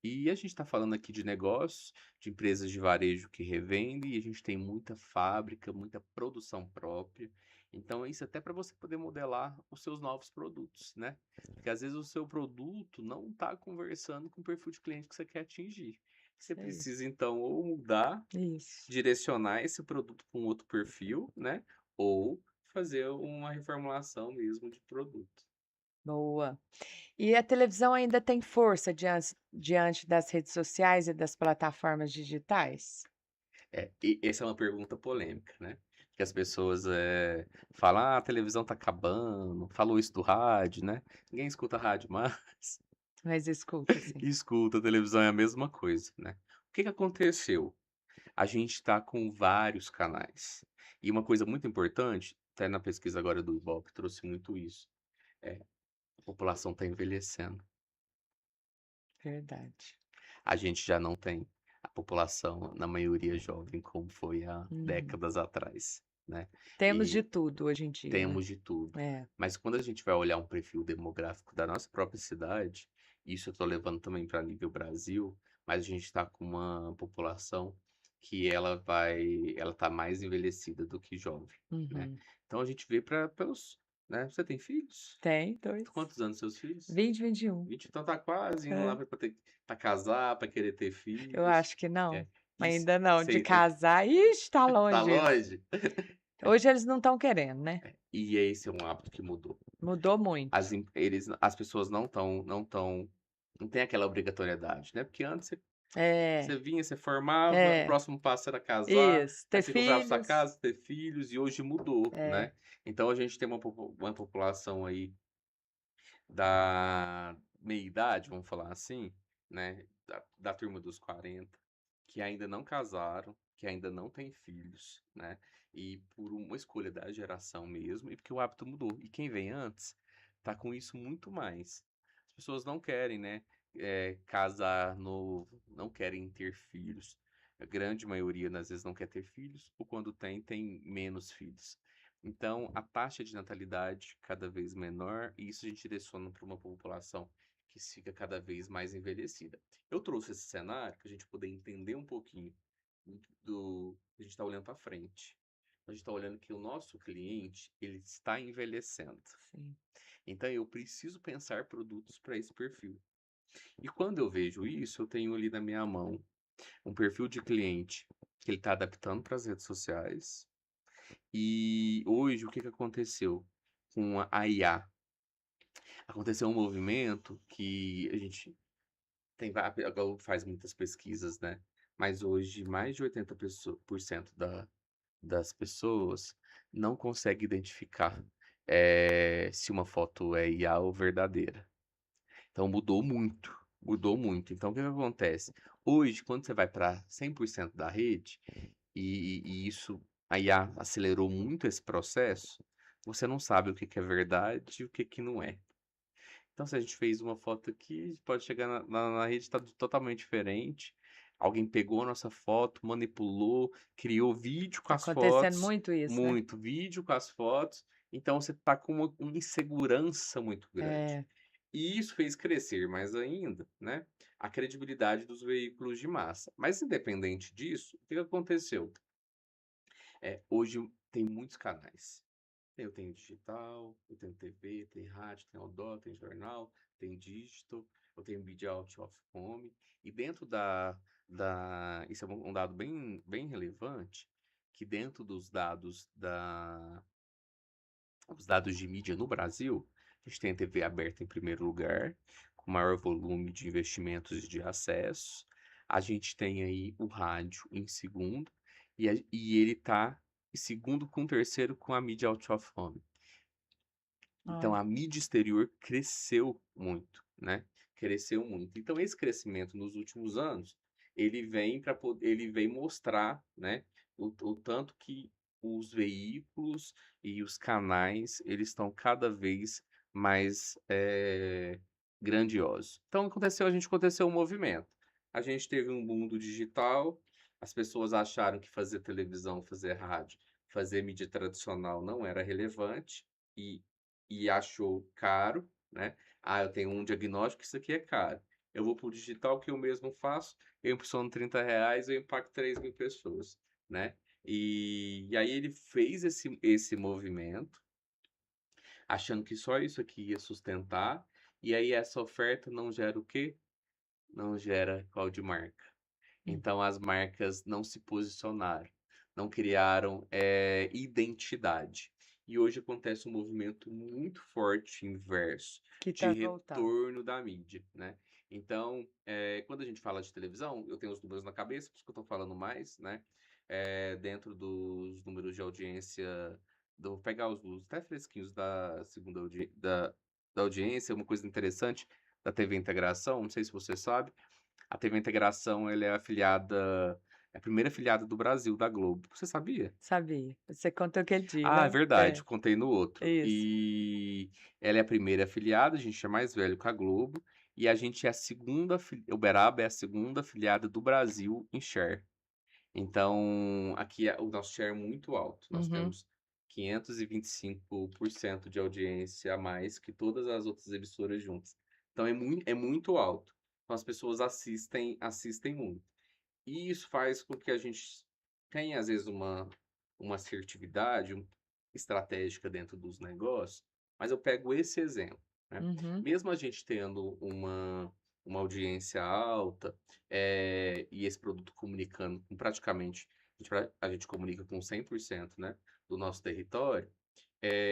Speaker 3: e a gente está falando aqui de negócios, de empresas de varejo que revendem, e a gente tem muita fábrica, muita produção própria. Então, isso até para você poder modelar os seus novos produtos, né? Porque às vezes o seu produto não está conversando com o perfil de cliente que você quer atingir. Você
Speaker 2: Sei.
Speaker 3: precisa, então, ou mudar,
Speaker 2: Isso.
Speaker 3: direcionar esse produto para um outro perfil, né? Ou fazer uma reformulação mesmo de produto.
Speaker 2: Boa. E a televisão ainda tem força diante das redes sociais e das plataformas digitais?
Speaker 3: E essa é uma pergunta polêmica, né, que as pessoas, falam: "Ah, a televisão tá acabando", falou isso do rádio, né, ninguém escuta rádio mais,
Speaker 2: Mas escuta, sim.
Speaker 3: e escuta, a televisão é a mesma coisa, né. O que que aconteceu? A gente tá com vários canais, e uma coisa muito importante, até na pesquisa agora do Ibope trouxe muito isso, a população tá envelhecendo.
Speaker 2: Verdade.
Speaker 3: A gente já não tem a população, na maioria, jovem como foi há
Speaker 2: Uhum.
Speaker 3: décadas atrás, né.
Speaker 2: Temos de
Speaker 3: E
Speaker 2: tudo hoje em dia, né.
Speaker 3: temos de tudo.
Speaker 2: É.
Speaker 3: Mas quando a gente vai olhar um perfil demográfico da nossa própria cidade, isso eu estou levando também para nível Brasil, mas a gente está com uma população que ela tá mais envelhecida do que jovem, né.
Speaker 2: Uhum.
Speaker 3: Então a gente vê pelos, né, você tem filhos?
Speaker 2: Tem 2.
Speaker 3: Quantos anos seus filhos?
Speaker 2: 20, 21.
Speaker 3: 20, então tá quase indo lá
Speaker 2: É.
Speaker 3: pra casar, para querer ter
Speaker 2: Eu
Speaker 3: filhos.
Speaker 2: acho que não.
Speaker 3: É, isso
Speaker 2: Ainda não, de
Speaker 3: você
Speaker 2: casar, ixi, tá
Speaker 3: tá
Speaker 2: longe isso.
Speaker 3: longe?
Speaker 2: Hoje eles não estão querendo, né.
Speaker 3: E esse é um hábito que mudou.
Speaker 2: Mudou muito.
Speaker 3: As pessoas não tem aquela obrigatoriedade, né, porque antes você
Speaker 2: É,
Speaker 3: vinha, você formava, o
Speaker 2: é,
Speaker 3: próximo passo era casar,
Speaker 2: isso,
Speaker 3: aí
Speaker 2: ter
Speaker 3: você comprava sua
Speaker 2: filhos.
Speaker 3: casa, ter filhos, e hoje mudou,
Speaker 2: É.
Speaker 3: né. Então a gente tem uma população aí da meia-idade, vamos falar assim, né, da turma dos 40, que ainda não casaram, que ainda não têm filhos, né, e por uma escolha da geração mesmo, e porque o hábito mudou. E quem vem antes, tá com isso muito mais. As pessoas não querem, né, casar novo, não querem ter filhos. A grande maioria, às vezes, não quer ter filhos, ou quando tem, tem menos filhos. Então, a taxa de natalidade cada vez menor, e isso a gente direciona para uma população que fica cada vez mais envelhecida. Eu trouxe esse cenário para a gente poder entender um pouquinho a gente está olhando para frente. A gente está olhando que o nosso cliente, ele está envelhecendo.
Speaker 2: Sim.
Speaker 3: Então, eu preciso pensar produtos para esse perfil. E quando eu vejo isso, eu tenho ali na minha mão um perfil de cliente que ele está adaptando para as redes sociais. E hoje, o que que aconteceu com a IA? Aconteceu um movimento que a gente a Gallup faz muitas pesquisas, né? Mas hoje, mais de 80% das pessoas não consegue identificar se uma foto é IA ou verdadeira. Então mudou muito, mudou muito. Então o que que acontece? Hoje, quando você vai para 100% da rede, e isso a IA acelerou muito esse processo, você não sabe o que que é verdade e o que que não é. Então, se a gente fez uma foto aqui, pode chegar na rede, está totalmente diferente. Alguém pegou a nossa foto, manipulou, criou vídeo com
Speaker 2: Tá
Speaker 3: as
Speaker 2: acontecendo
Speaker 3: fotos,
Speaker 2: muito isso, né?
Speaker 3: muito vídeo com as fotos. Então, você está com uma insegurança muito grande.
Speaker 2: É,
Speaker 3: E isso fez crescer mais ainda, né, a credibilidade dos veículos de massa. Mas, independente disso, o que que aconteceu? Hoje tem muitos canais. Eu tenho digital, eu tenho TV, tem rádio, tem outdoor, tem jornal, tem digital, eu tenho media out of home. E dentro isso é um dado bem relevante, que dentro dos dados os dados de mídia no Brasil, a gente tem a TV aberta em primeiro lugar, com maior volume de investimentos e de acesso. A gente tem aí o rádio em segundo, e ele está em segundo com o terceiro com a mídia out of home. Então
Speaker 2: olha,
Speaker 3: a mídia exterior cresceu muito, né? Cresceu muito. Então esse crescimento nos últimos anos, ele vem mostrar, né, o tanto que os veículos e os canais, eles estão cada vez mais grandiosos. Então aconteceu um movimento. A gente teve um boom do digital, as pessoas acharam que fazer televisão, fazer rádio, fazer mídia tradicional não era relevante, e achou caro, né? Ah, eu tenho um diagnóstico, isso aqui é caro. Eu vou para o digital que eu mesmo faço, eu impulsiono R$ 30, eu impacto 3.000 pessoas, né? E aí ele fez esse movimento, achando que só isso aqui ia sustentar, e aí essa oferta não gera o quê? Não gera call de marca.
Speaker 2: hum,
Speaker 3: Então as marcas não se posicionaram, não criaram identidade. E hoje acontece um movimento muito forte inverso
Speaker 2: que
Speaker 3: de
Speaker 2: tá voltando.
Speaker 3: retorno da mídia, né? Então, quando a gente fala de televisão, eu tenho os números na cabeça, por isso que eu estou falando mais, né? Dentro dos números de audiência, vou pegar os até fresquinhos da segunda da audiência, uma coisa interessante da TV Integração, não sei se você sabe, a TV Integração, ela é a primeira afiliada do Brasil da Globo. Você sabia?
Speaker 2: Sabia. Você contou aquele dia,
Speaker 3: Ah, é
Speaker 2: né?
Speaker 3: verdade,
Speaker 2: É,
Speaker 3: contei no outro.
Speaker 2: isso.
Speaker 3: E ela é a primeira afiliada, a gente é mais velho que a Globo, e a gente é a segunda, Uberaba é a segunda afiliada do Brasil em share. Então, aqui o nosso share é muito alto. Nós
Speaker 2: Uhum.
Speaker 3: temos 525% de audiência a mais que todas as outras emissoras juntas. Então, é muito alto. Então, as pessoas assistem muito. E isso faz com que a gente tenha, às vezes, uma assertividade estratégica dentro dos negócios, mas eu pego esse exemplo, né?
Speaker 2: Uhum.
Speaker 3: Mesmo a gente tendo uma audiência alta, e esse produto comunicando com praticamente, a gente comunica com 100%, né, do nosso território,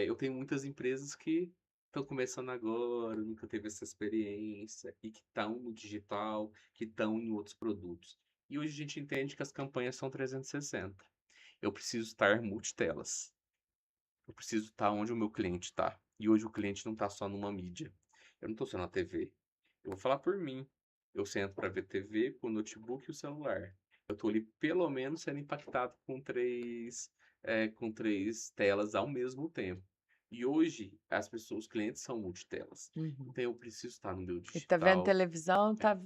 Speaker 3: eu tenho muitas empresas que estão começando agora, nunca teve essa experiência, e que estão no digital, que estão em outros produtos. E hoje a gente entende que as campanhas são 360. Eu preciso estar multitelas. Eu preciso estar onde o meu cliente está. E hoje o cliente não está só numa mídia. Eu não estou só na TV. Eu vou falar por mim. Eu sento para ver TV com o notebook e o celular. Eu estou ali pelo menos sendo impactado com três telas ao mesmo tempo. E hoje os clientes são multitelas.
Speaker 2: Uhum.
Speaker 3: Então eu preciso estar no meu
Speaker 2: E tá vendo
Speaker 3: digital.
Speaker 2: televisão, tá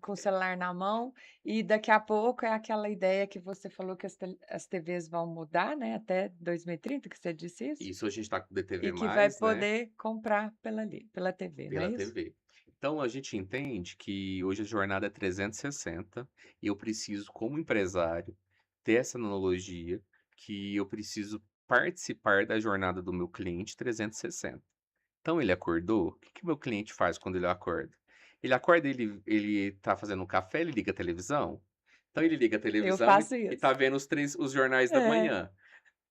Speaker 2: com o celular na mão, e daqui a pouco é aquela ideia que você falou que as TVs vão mudar, né, até 2030, que você disse isso?
Speaker 3: Isso a gente está com o
Speaker 2: E
Speaker 3: DTV+,
Speaker 2: que vai
Speaker 3: né,
Speaker 2: poder comprar pela TV, não é
Speaker 3: pela
Speaker 2: isso?
Speaker 3: TV. Então a gente entende que hoje a jornada é 360 e eu preciso, como empresário, ter essa analogia que eu preciso participar da jornada do meu cliente 360. Então ele acordou, o que que meu cliente faz quando ele acorda? Ele acorda, ele tá fazendo um café, ele liga a televisão? Então ele liga a
Speaker 2: Eu
Speaker 3: televisão
Speaker 2: faço
Speaker 3: e
Speaker 2: isso.
Speaker 3: tá vendo os jornais da
Speaker 2: É,
Speaker 3: manhã.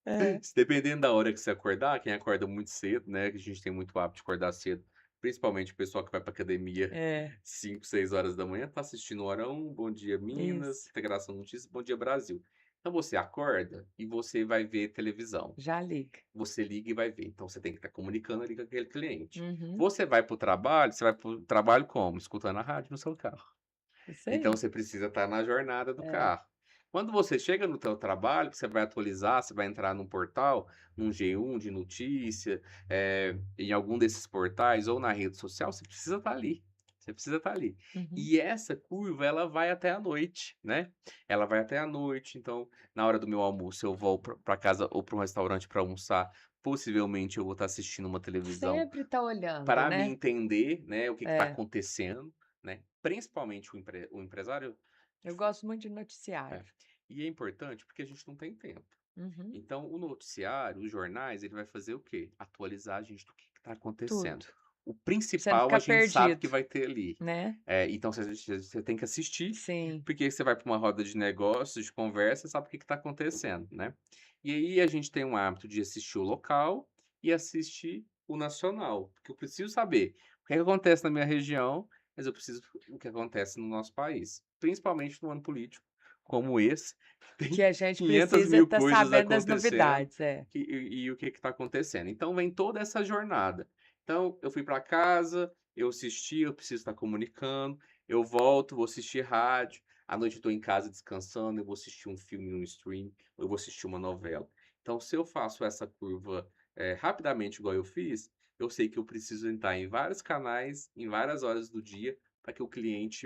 Speaker 2: é,
Speaker 3: Se dependendo da hora que você acordar, quem acorda muito cedo, né, que a gente tem muito hábito de acordar cedo, principalmente o pessoal que vai pra academia
Speaker 2: é,
Speaker 3: 5, 6 horas da manhã, tá assistindo Hora 1, Bom Dia Minas,
Speaker 2: isso,
Speaker 3: Integração Notícias, Bom Dia Brasil. Então você acorda e você vai ver televisão.
Speaker 2: já liga.
Speaker 3: Você liga e vai ver. Então você tem que estar comunicando ali com aquele cliente.
Speaker 2: Uhum,
Speaker 3: Você vai para o trabalho, você vai para o trabalho como? Escutando a rádio no seu carro.
Speaker 2: isso
Speaker 3: Então
Speaker 2: aí.
Speaker 3: você precisa estar na jornada do
Speaker 2: É,
Speaker 3: carro. Quando você chega no teu trabalho, que você vai atualizar, você vai entrar num portal, num G1 de notícia, em algum desses portais ou na rede social, você precisa estar ali. Você precisa estar ali.
Speaker 2: uhum,
Speaker 3: E essa curva, ela vai até a noite, né? Ela vai até a noite. Então, na hora do meu almoço, eu vou para casa ou para um restaurante para almoçar. Possivelmente eu vou estar assistindo uma televisão
Speaker 2: sempre tá olhando,
Speaker 3: para me
Speaker 2: né.
Speaker 3: entender, né, o que está
Speaker 2: É,
Speaker 3: acontecendo, né? Principalmente o empresário.
Speaker 2: eu gosto muito de
Speaker 3: É.
Speaker 2: noticiário.
Speaker 3: E é importante porque a gente não tem tempo.
Speaker 2: Uhum,
Speaker 3: Então, o noticiário, os jornais, ele vai fazer o quê? Atualizar a gente do que está
Speaker 2: tudo,
Speaker 3: acontecendo. O
Speaker 2: pra você não
Speaker 3: principal a
Speaker 2: ficar
Speaker 3: gente sabe que
Speaker 2: perdido,
Speaker 3: vai ter ali.
Speaker 2: né.
Speaker 3: Então você tem que assistir,
Speaker 2: Sim,
Speaker 3: porque você vai para uma roda de negócios, de conversa, sabe o que está acontecendo, né? E aí a gente tem um hábito de assistir o local e assistir o nacional, porque eu preciso saber o que é que acontece na minha região, mas eu preciso o que acontece no nosso país, principalmente no ano político, como esse,
Speaker 2: que
Speaker 3: tem
Speaker 2: a gente
Speaker 3: 500
Speaker 2: precisa
Speaker 3: mil
Speaker 2: estar
Speaker 3: coisas
Speaker 2: sabendo das
Speaker 3: acontecendo
Speaker 2: novidades, é.
Speaker 3: e o que está acontecendo. Então vem toda essa jornada. Então eu fui para casa, eu assisti, eu preciso estar comunicando, eu volto, vou assistir rádio, à noite eu estou em casa descansando, eu vou assistir um filme no stream, eu vou assistir uma novela. Então, se eu faço essa curva rapidamente, igual eu fiz, eu sei que eu preciso entrar em vários canais, em várias horas do dia, para que o cliente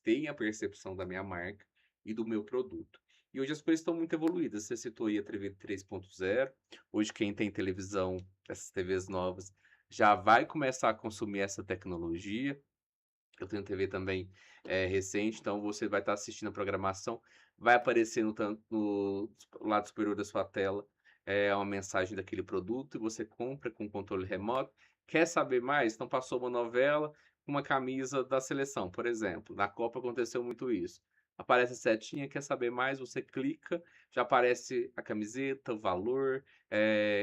Speaker 3: tenha a percepção da minha marca e do meu produto. E hoje as coisas estão muito evoluídas. Você citou aí a TV 3.0. Hoje, quem tem televisão, essas TVs novas, já vai começar a consumir essa tecnologia. Eu tenho TV também recente, então você vai estar assistindo a programação, vai aparecer no lado superior da sua tela uma mensagem daquele produto e você compra com controle remoto. Quer saber mais? Então passou uma novela com uma camisa da seleção, por exemplo. Na Copa aconteceu muito isso. Aparece a setinha, quer saber mais? Você clica, já aparece a camiseta, o valor,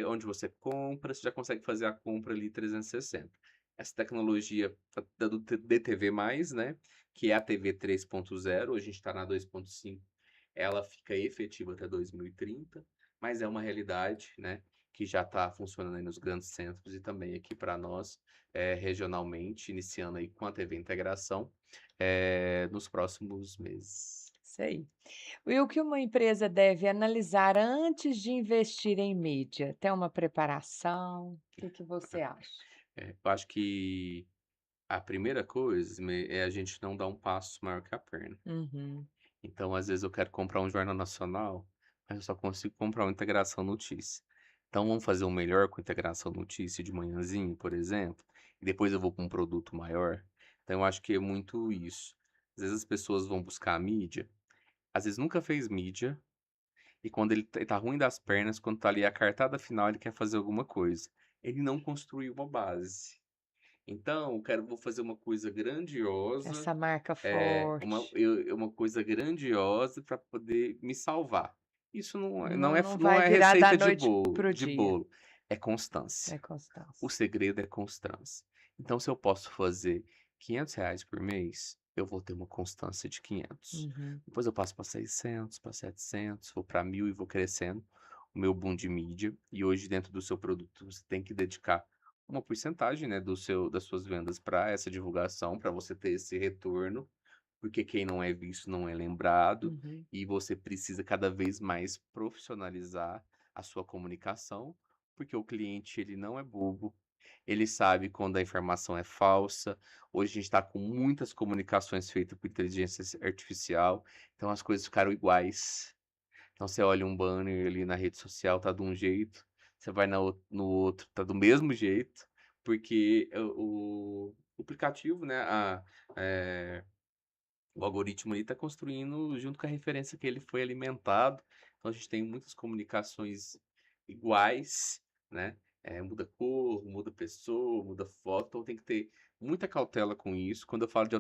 Speaker 3: onde você compra, você já consegue fazer a compra ali 360. Essa tecnologia do DTV+, né, que é a TV 3.0, a gente está na 2.5, ela fica efetiva até 2030, mas é uma realidade, né, que já está funcionando aí nos grandes centros e também aqui para nós, regionalmente, iniciando aí com a TV Integração, nos próximos meses.
Speaker 2: Isso aí. E o que uma empresa deve analisar antes de investir em mídia? Tem uma preparação? O que que você acha?
Speaker 3: Eu acho que a primeira coisa é a gente não dar um passo maior que a perna.
Speaker 2: Uhum.
Speaker 3: Então, às vezes, eu quero comprar um jornal nacional, mas eu só consigo comprar uma Integração Notícia. Então, vamos fazer um melhor com Integração Notícia de manhãzinho, por exemplo, e depois eu vou para um produto maior. Então, eu acho que é muito isso. Às vezes as pessoas vão buscar a mídia, às vezes nunca fez mídia, e quando ele tá ruim das pernas, quando tá ali a cartada final, ele quer fazer alguma coisa. Ele não construiu uma base. Então, vou fazer uma coisa grandiosa,
Speaker 2: Essa marca
Speaker 3: é, uma
Speaker 2: forte.
Speaker 3: uma coisa grandiosa para poder me salvar. Isso não é não
Speaker 2: Não,
Speaker 3: é
Speaker 2: não
Speaker 3: não
Speaker 2: vai
Speaker 3: é
Speaker 2: virar da
Speaker 3: receita
Speaker 2: noite para o
Speaker 3: de
Speaker 2: dia.
Speaker 3: bolo, é constância.
Speaker 2: É
Speaker 3: O
Speaker 2: constância.
Speaker 3: segredo é constância. Então se eu posso fazer R$ 500 por mês, eu vou ter uma constância de 500.
Speaker 2: Uhum.
Speaker 3: Depois eu passo para 600, para 700, vou para 1.000 e vou crescendo o meu boom de mídia. E hoje dentro do seu produto você tem que dedicar uma porcentagem, né, das suas vendas para essa divulgação, para você ter esse retorno, porque quem não é visto não é lembrado,
Speaker 2: Uhum.
Speaker 3: e você precisa cada vez mais profissionalizar a sua comunicação, porque o cliente ele não é bobo, ele sabe quando a informação é falsa. Hoje a gente está com muitas comunicações feitas por inteligência artificial, então as coisas ficaram iguais. Então você olha um banner ali na rede social, tá de um jeito, você vai no outro, tá do mesmo jeito, porque o aplicativo, né, eh, o algoritmo ali tá construindo junto com a referência que ele foi alimentado. Então a gente tem muitas comunicações iguais, né? Muda cor, muda pessoa, muda foto, então tem que ter muita cautela com isso. Quando eu falo de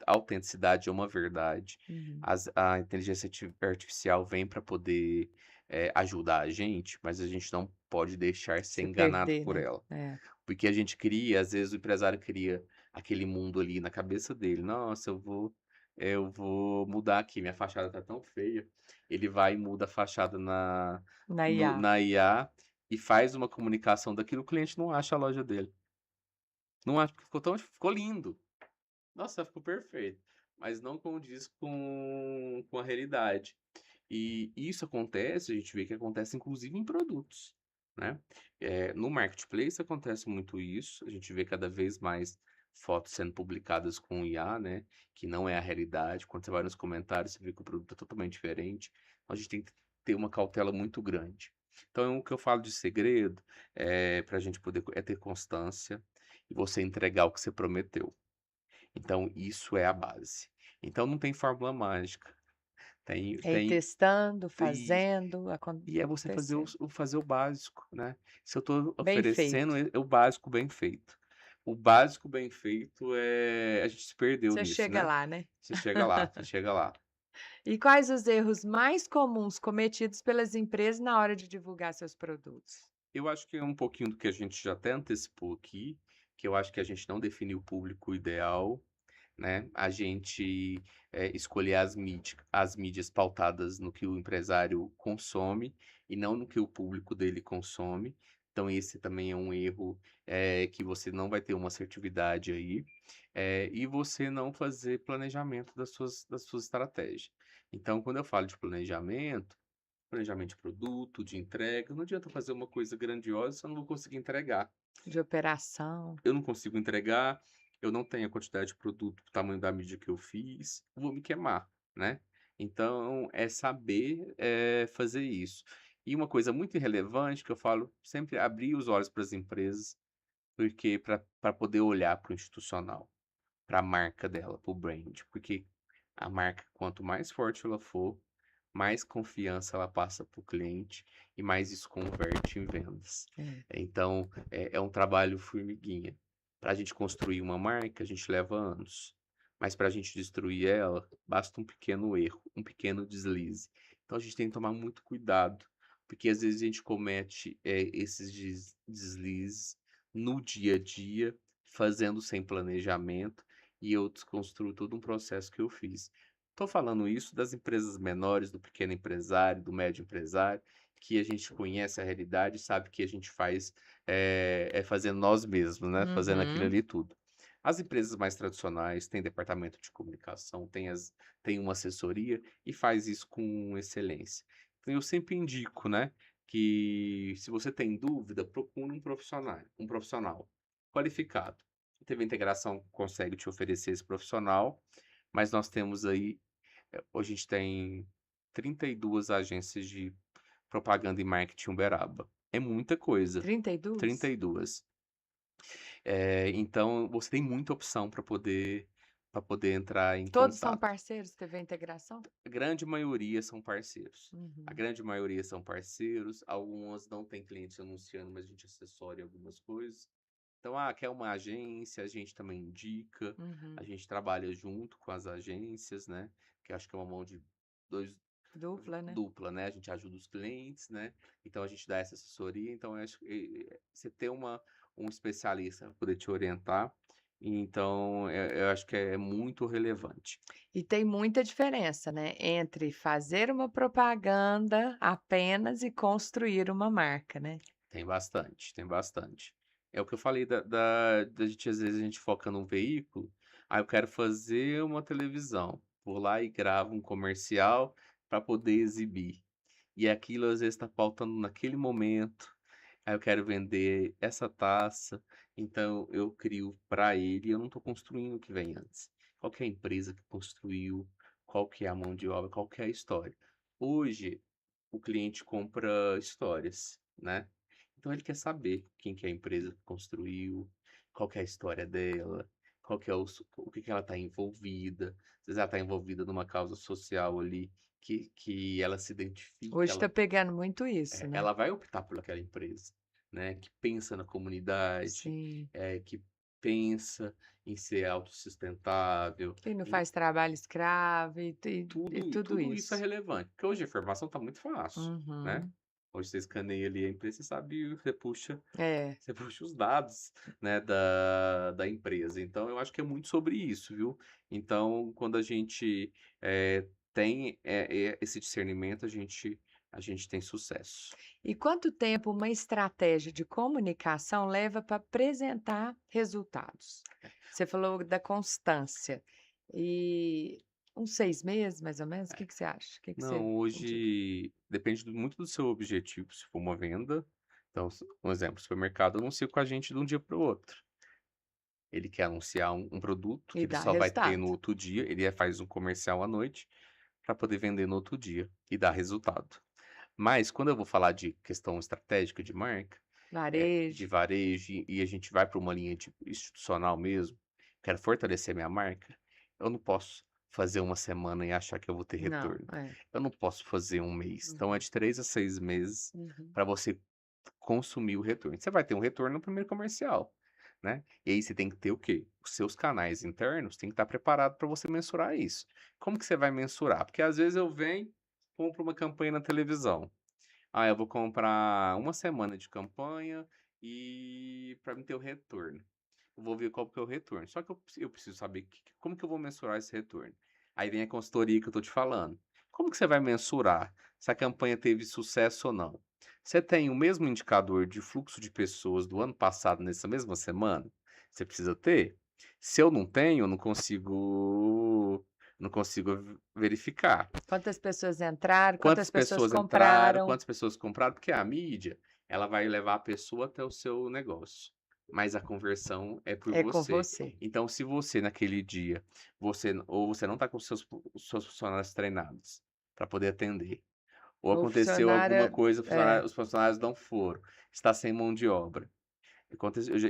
Speaker 3: autenticidade, é uma verdade.
Speaker 2: Uhum.
Speaker 3: A inteligência artificial vem para poder ajudar a gente, mas a gente não pode deixar ser
Speaker 2: Se
Speaker 3: enganado
Speaker 2: perder,
Speaker 3: por
Speaker 2: né?
Speaker 3: ela.
Speaker 2: É.
Speaker 3: Porque a gente cria, às vezes o empresário cria aquele mundo ali na cabeça dele. Nossa, eu vou mudar aqui, minha fachada tá tão feia. Ele vai e muda a fachada
Speaker 2: Na IA.
Speaker 3: na IA e faz uma comunicação daquilo, o cliente não acha a loja dele. Não acha, porque ficou lindo. Nossa, ficou perfeito. Mas não condiz com a realidade. E isso acontece, a gente vê que acontece inclusive em produtos, né? No marketplace acontece muito isso, a gente vê cada vez mais fotos sendo publicadas com IA, né? Que não é a realidade. Quando você vai nos comentários, você vê que o produto é totalmente diferente. Então a gente tem que ter uma cautela muito grande. Então, o que eu falo de segredo para a gente poder ter constância e você entregar o que você prometeu. Então, isso é a base. Então, não tem fórmula mágica. Tem,
Speaker 2: É ir
Speaker 3: tem,
Speaker 2: testando,
Speaker 3: e,
Speaker 2: fazendo,
Speaker 3: e é você fazer
Speaker 2: acontecendo.
Speaker 3: fazer o básico, né? Se eu estou
Speaker 2: Bem
Speaker 3: oferecendo,
Speaker 2: feito.
Speaker 3: é o básico bem feito. O básico bem feito a gente se perdeu
Speaker 2: Você
Speaker 3: nisso,
Speaker 2: chega
Speaker 3: né?
Speaker 2: lá, né?
Speaker 3: Você chega lá, você chega lá.
Speaker 2: E quais os erros mais comuns cometidos pelas empresas na hora de divulgar seus produtos?
Speaker 3: Eu acho que é um pouquinho do que a gente já até antecipou aqui, que eu acho que a gente não definiu o público ideal, né? A gente escolher as mídias pautadas no que o empresário consome e não no que o público dele consome. Então, esse também é um erro que você não vai ter uma assertividade aí. E você não fazer planejamento das suas estratégias. Então, quando eu falo de planejamento de produto, de entrega, não adianta fazer uma coisa grandiosa se eu não vou conseguir entregar.
Speaker 2: De operação?
Speaker 3: Eu não consigo entregar, eu não tenho a quantidade de produto, o tamanho da mídia que eu fiz, vou me queimar, né? Então, é saber fazer isso. E uma coisa muito relevante que eu falo, sempre abrir os olhos para as empresas, porque para poder olhar para o institucional, para a marca dela, para o brand, porque a marca, quanto mais forte ela for, mais confiança ela passa para o cliente e mais isso converte em vendas.
Speaker 2: É.
Speaker 3: Então, é um trabalho formiguinha. Para a gente construir uma marca, a gente leva anos. Mas para a gente destruir ela, basta um pequeno erro, um pequeno deslize. Então a gente tem que tomar muito cuidado, porque às vezes a gente comete esses deslizes no dia a dia, fazendo sem planejamento, e eu desconstruo todo um processo que eu fiz. Estou falando isso das empresas menores, do pequeno empresário, do médio empresário, que a gente conhece a realidade, sabe que a gente faz fazendo nós mesmos, né? Fazendo aquilo
Speaker 2: Uhum.
Speaker 3: ali tudo. As empresas mais tradicionais têm departamento de comunicação, têm uma assessoria e faz isso com excelência. Então eu sempre indico, né, que se você tem dúvida, procure um profissional qualificado. A TV Integração consegue te oferecer esse profissional, mas nós temos aí hoje a gente tem 32 agências de propaganda e marketing em Uberaba. É muita coisa,
Speaker 2: 32?
Speaker 3: 32. Então você tem muita opção para poder entrar em
Speaker 2: Todos são
Speaker 3: contato.
Speaker 2: parceiros TV Integração?
Speaker 3: A grande maioria são parceiros. A
Speaker 2: Uhum.
Speaker 3: grande maioria são parceiros, algumas não têm clientes anunciando, mas a gente assessora em algumas coisas. Então, quer uma agência, a gente também indica, a
Speaker 2: Uhum.
Speaker 3: gente trabalha junto com as agências, né? Que acho que é uma mão de dois,
Speaker 2: Dupla, né?
Speaker 3: dupla, né? A gente ajuda os clientes, né? Então a gente dá essa assessoria. Então, eu acho que você ter um especialista para poder te orientar, então eu acho que é muito relevante.
Speaker 2: E tem muita diferença, né, entre fazer uma propaganda apenas e construir uma marca, né?
Speaker 3: Tem bastante, tem bastante. É o que eu falei da gente, às vezes, a gente foca num veículo, eu quero fazer uma televisão, vou lá e gravo um comercial para poder exibir. E aquilo, às vezes, está pautando naquele momento, aí eu quero vender essa taça, então eu crio para ele, eu não estou construindo o que vem antes. Qual que é a empresa que construiu, qual que é a mão de obra, qual que é a história. Hoje, o cliente compra histórias, né? Então ele quer saber quem que é a empresa que construiu, qual que é a história dela, qual que é o que que ela está envolvida. Às vezes ela está envolvida numa causa social ali que ela se identifica,
Speaker 2: Hoje tá pegando muito isso, né?
Speaker 3: ela vai optar por aquela empresa, né, que pensa na comunidade,
Speaker 2: Sim.
Speaker 3: que pensa em ser autossustentável,
Speaker 2: E não
Speaker 3: em
Speaker 2: faz trabalho escravo e tudo
Speaker 3: tudo isso é
Speaker 2: isso.
Speaker 3: relevante, porque hoje a informação está muito fácil, né.
Speaker 2: Uhum.
Speaker 3: Hoje você escaneia ali a empresa, você sabe,
Speaker 2: É.
Speaker 3: você puxa os dados, né, da empresa. Então eu acho que é muito sobre isso, viu. Então quando a gente, tem, esse discernimento, a gente tem sucesso.
Speaker 2: E quanto tempo uma estratégia de comunicação leva para apresentar resultados? Você falou da constância. E uns 6 meses, mais ou menos? O que que você acha? O que que você
Speaker 3: Não,
Speaker 2: indica?
Speaker 3: hoje depende muito do seu objetivo, se for uma venda. Então, um exemplo, o supermercado anuncia com a gente de um dia para o outro. Ele quer anunciar um produto
Speaker 2: E
Speaker 3: que ele
Speaker 2: dá
Speaker 3: só vai ter no
Speaker 2: resultado.
Speaker 3: outro dia, ele faz um comercial à noite para poder vender no outro dia e dar resultado. Mas quando eu vou falar de questão estratégica de marca, de
Speaker 2: Varejo.
Speaker 3: varejo, e a gente vai para uma linha institucional mesmo, quero fortalecer minha marca, eu não posso fazer uma semana e achar que eu vou ter
Speaker 2: Não,
Speaker 3: retorno.
Speaker 2: é.
Speaker 3: Eu não posso fazer um mês. Então é
Speaker 2: Uhum,
Speaker 3: de 3 a 6 meses
Speaker 2: uhum.
Speaker 3: para você consumir o retorno. Você vai ter um retorno no primeiro comercial, né? E aí você tem que ter o quê? Os seus canais internos têm que estar preparados para você mensurar isso. Como que você vai mensurar? Porque às vezes eu venho, compro uma campanha na televisão. Ah, eu vou comprar uma semana de campanha e para mim ter o retorno. Eu vou ver qual que é o retorno. Só que eu preciso saber como que eu vou mensurar esse retorno. Aí vem a consultoria que eu tô te falando. Como que você vai mensurar se a campanha teve sucesso ou não? Você tem o mesmo indicador de fluxo de pessoas do ano passado nessa mesma semana? Você precisa ter? Se eu não tenho, eu não consigo verificar.
Speaker 2: Quantas pessoas entraram,
Speaker 3: Quantas
Speaker 2: quantas pessoas
Speaker 3: pessoas entraram,
Speaker 2: compraram.
Speaker 3: quantas pessoas compraram, porque a mídia, ela vai levar a pessoa até o seu negócio, mas a conversão é por
Speaker 2: É com
Speaker 3: você.
Speaker 2: você.
Speaker 3: Então, se você naquele dia, você não está com os seus funcionários treinados para poder atender, ou
Speaker 2: O
Speaker 3: aconteceu alguma
Speaker 2: funcionário
Speaker 3: coisa,
Speaker 2: é,
Speaker 3: os funcionários não foram, está sem mão de obra.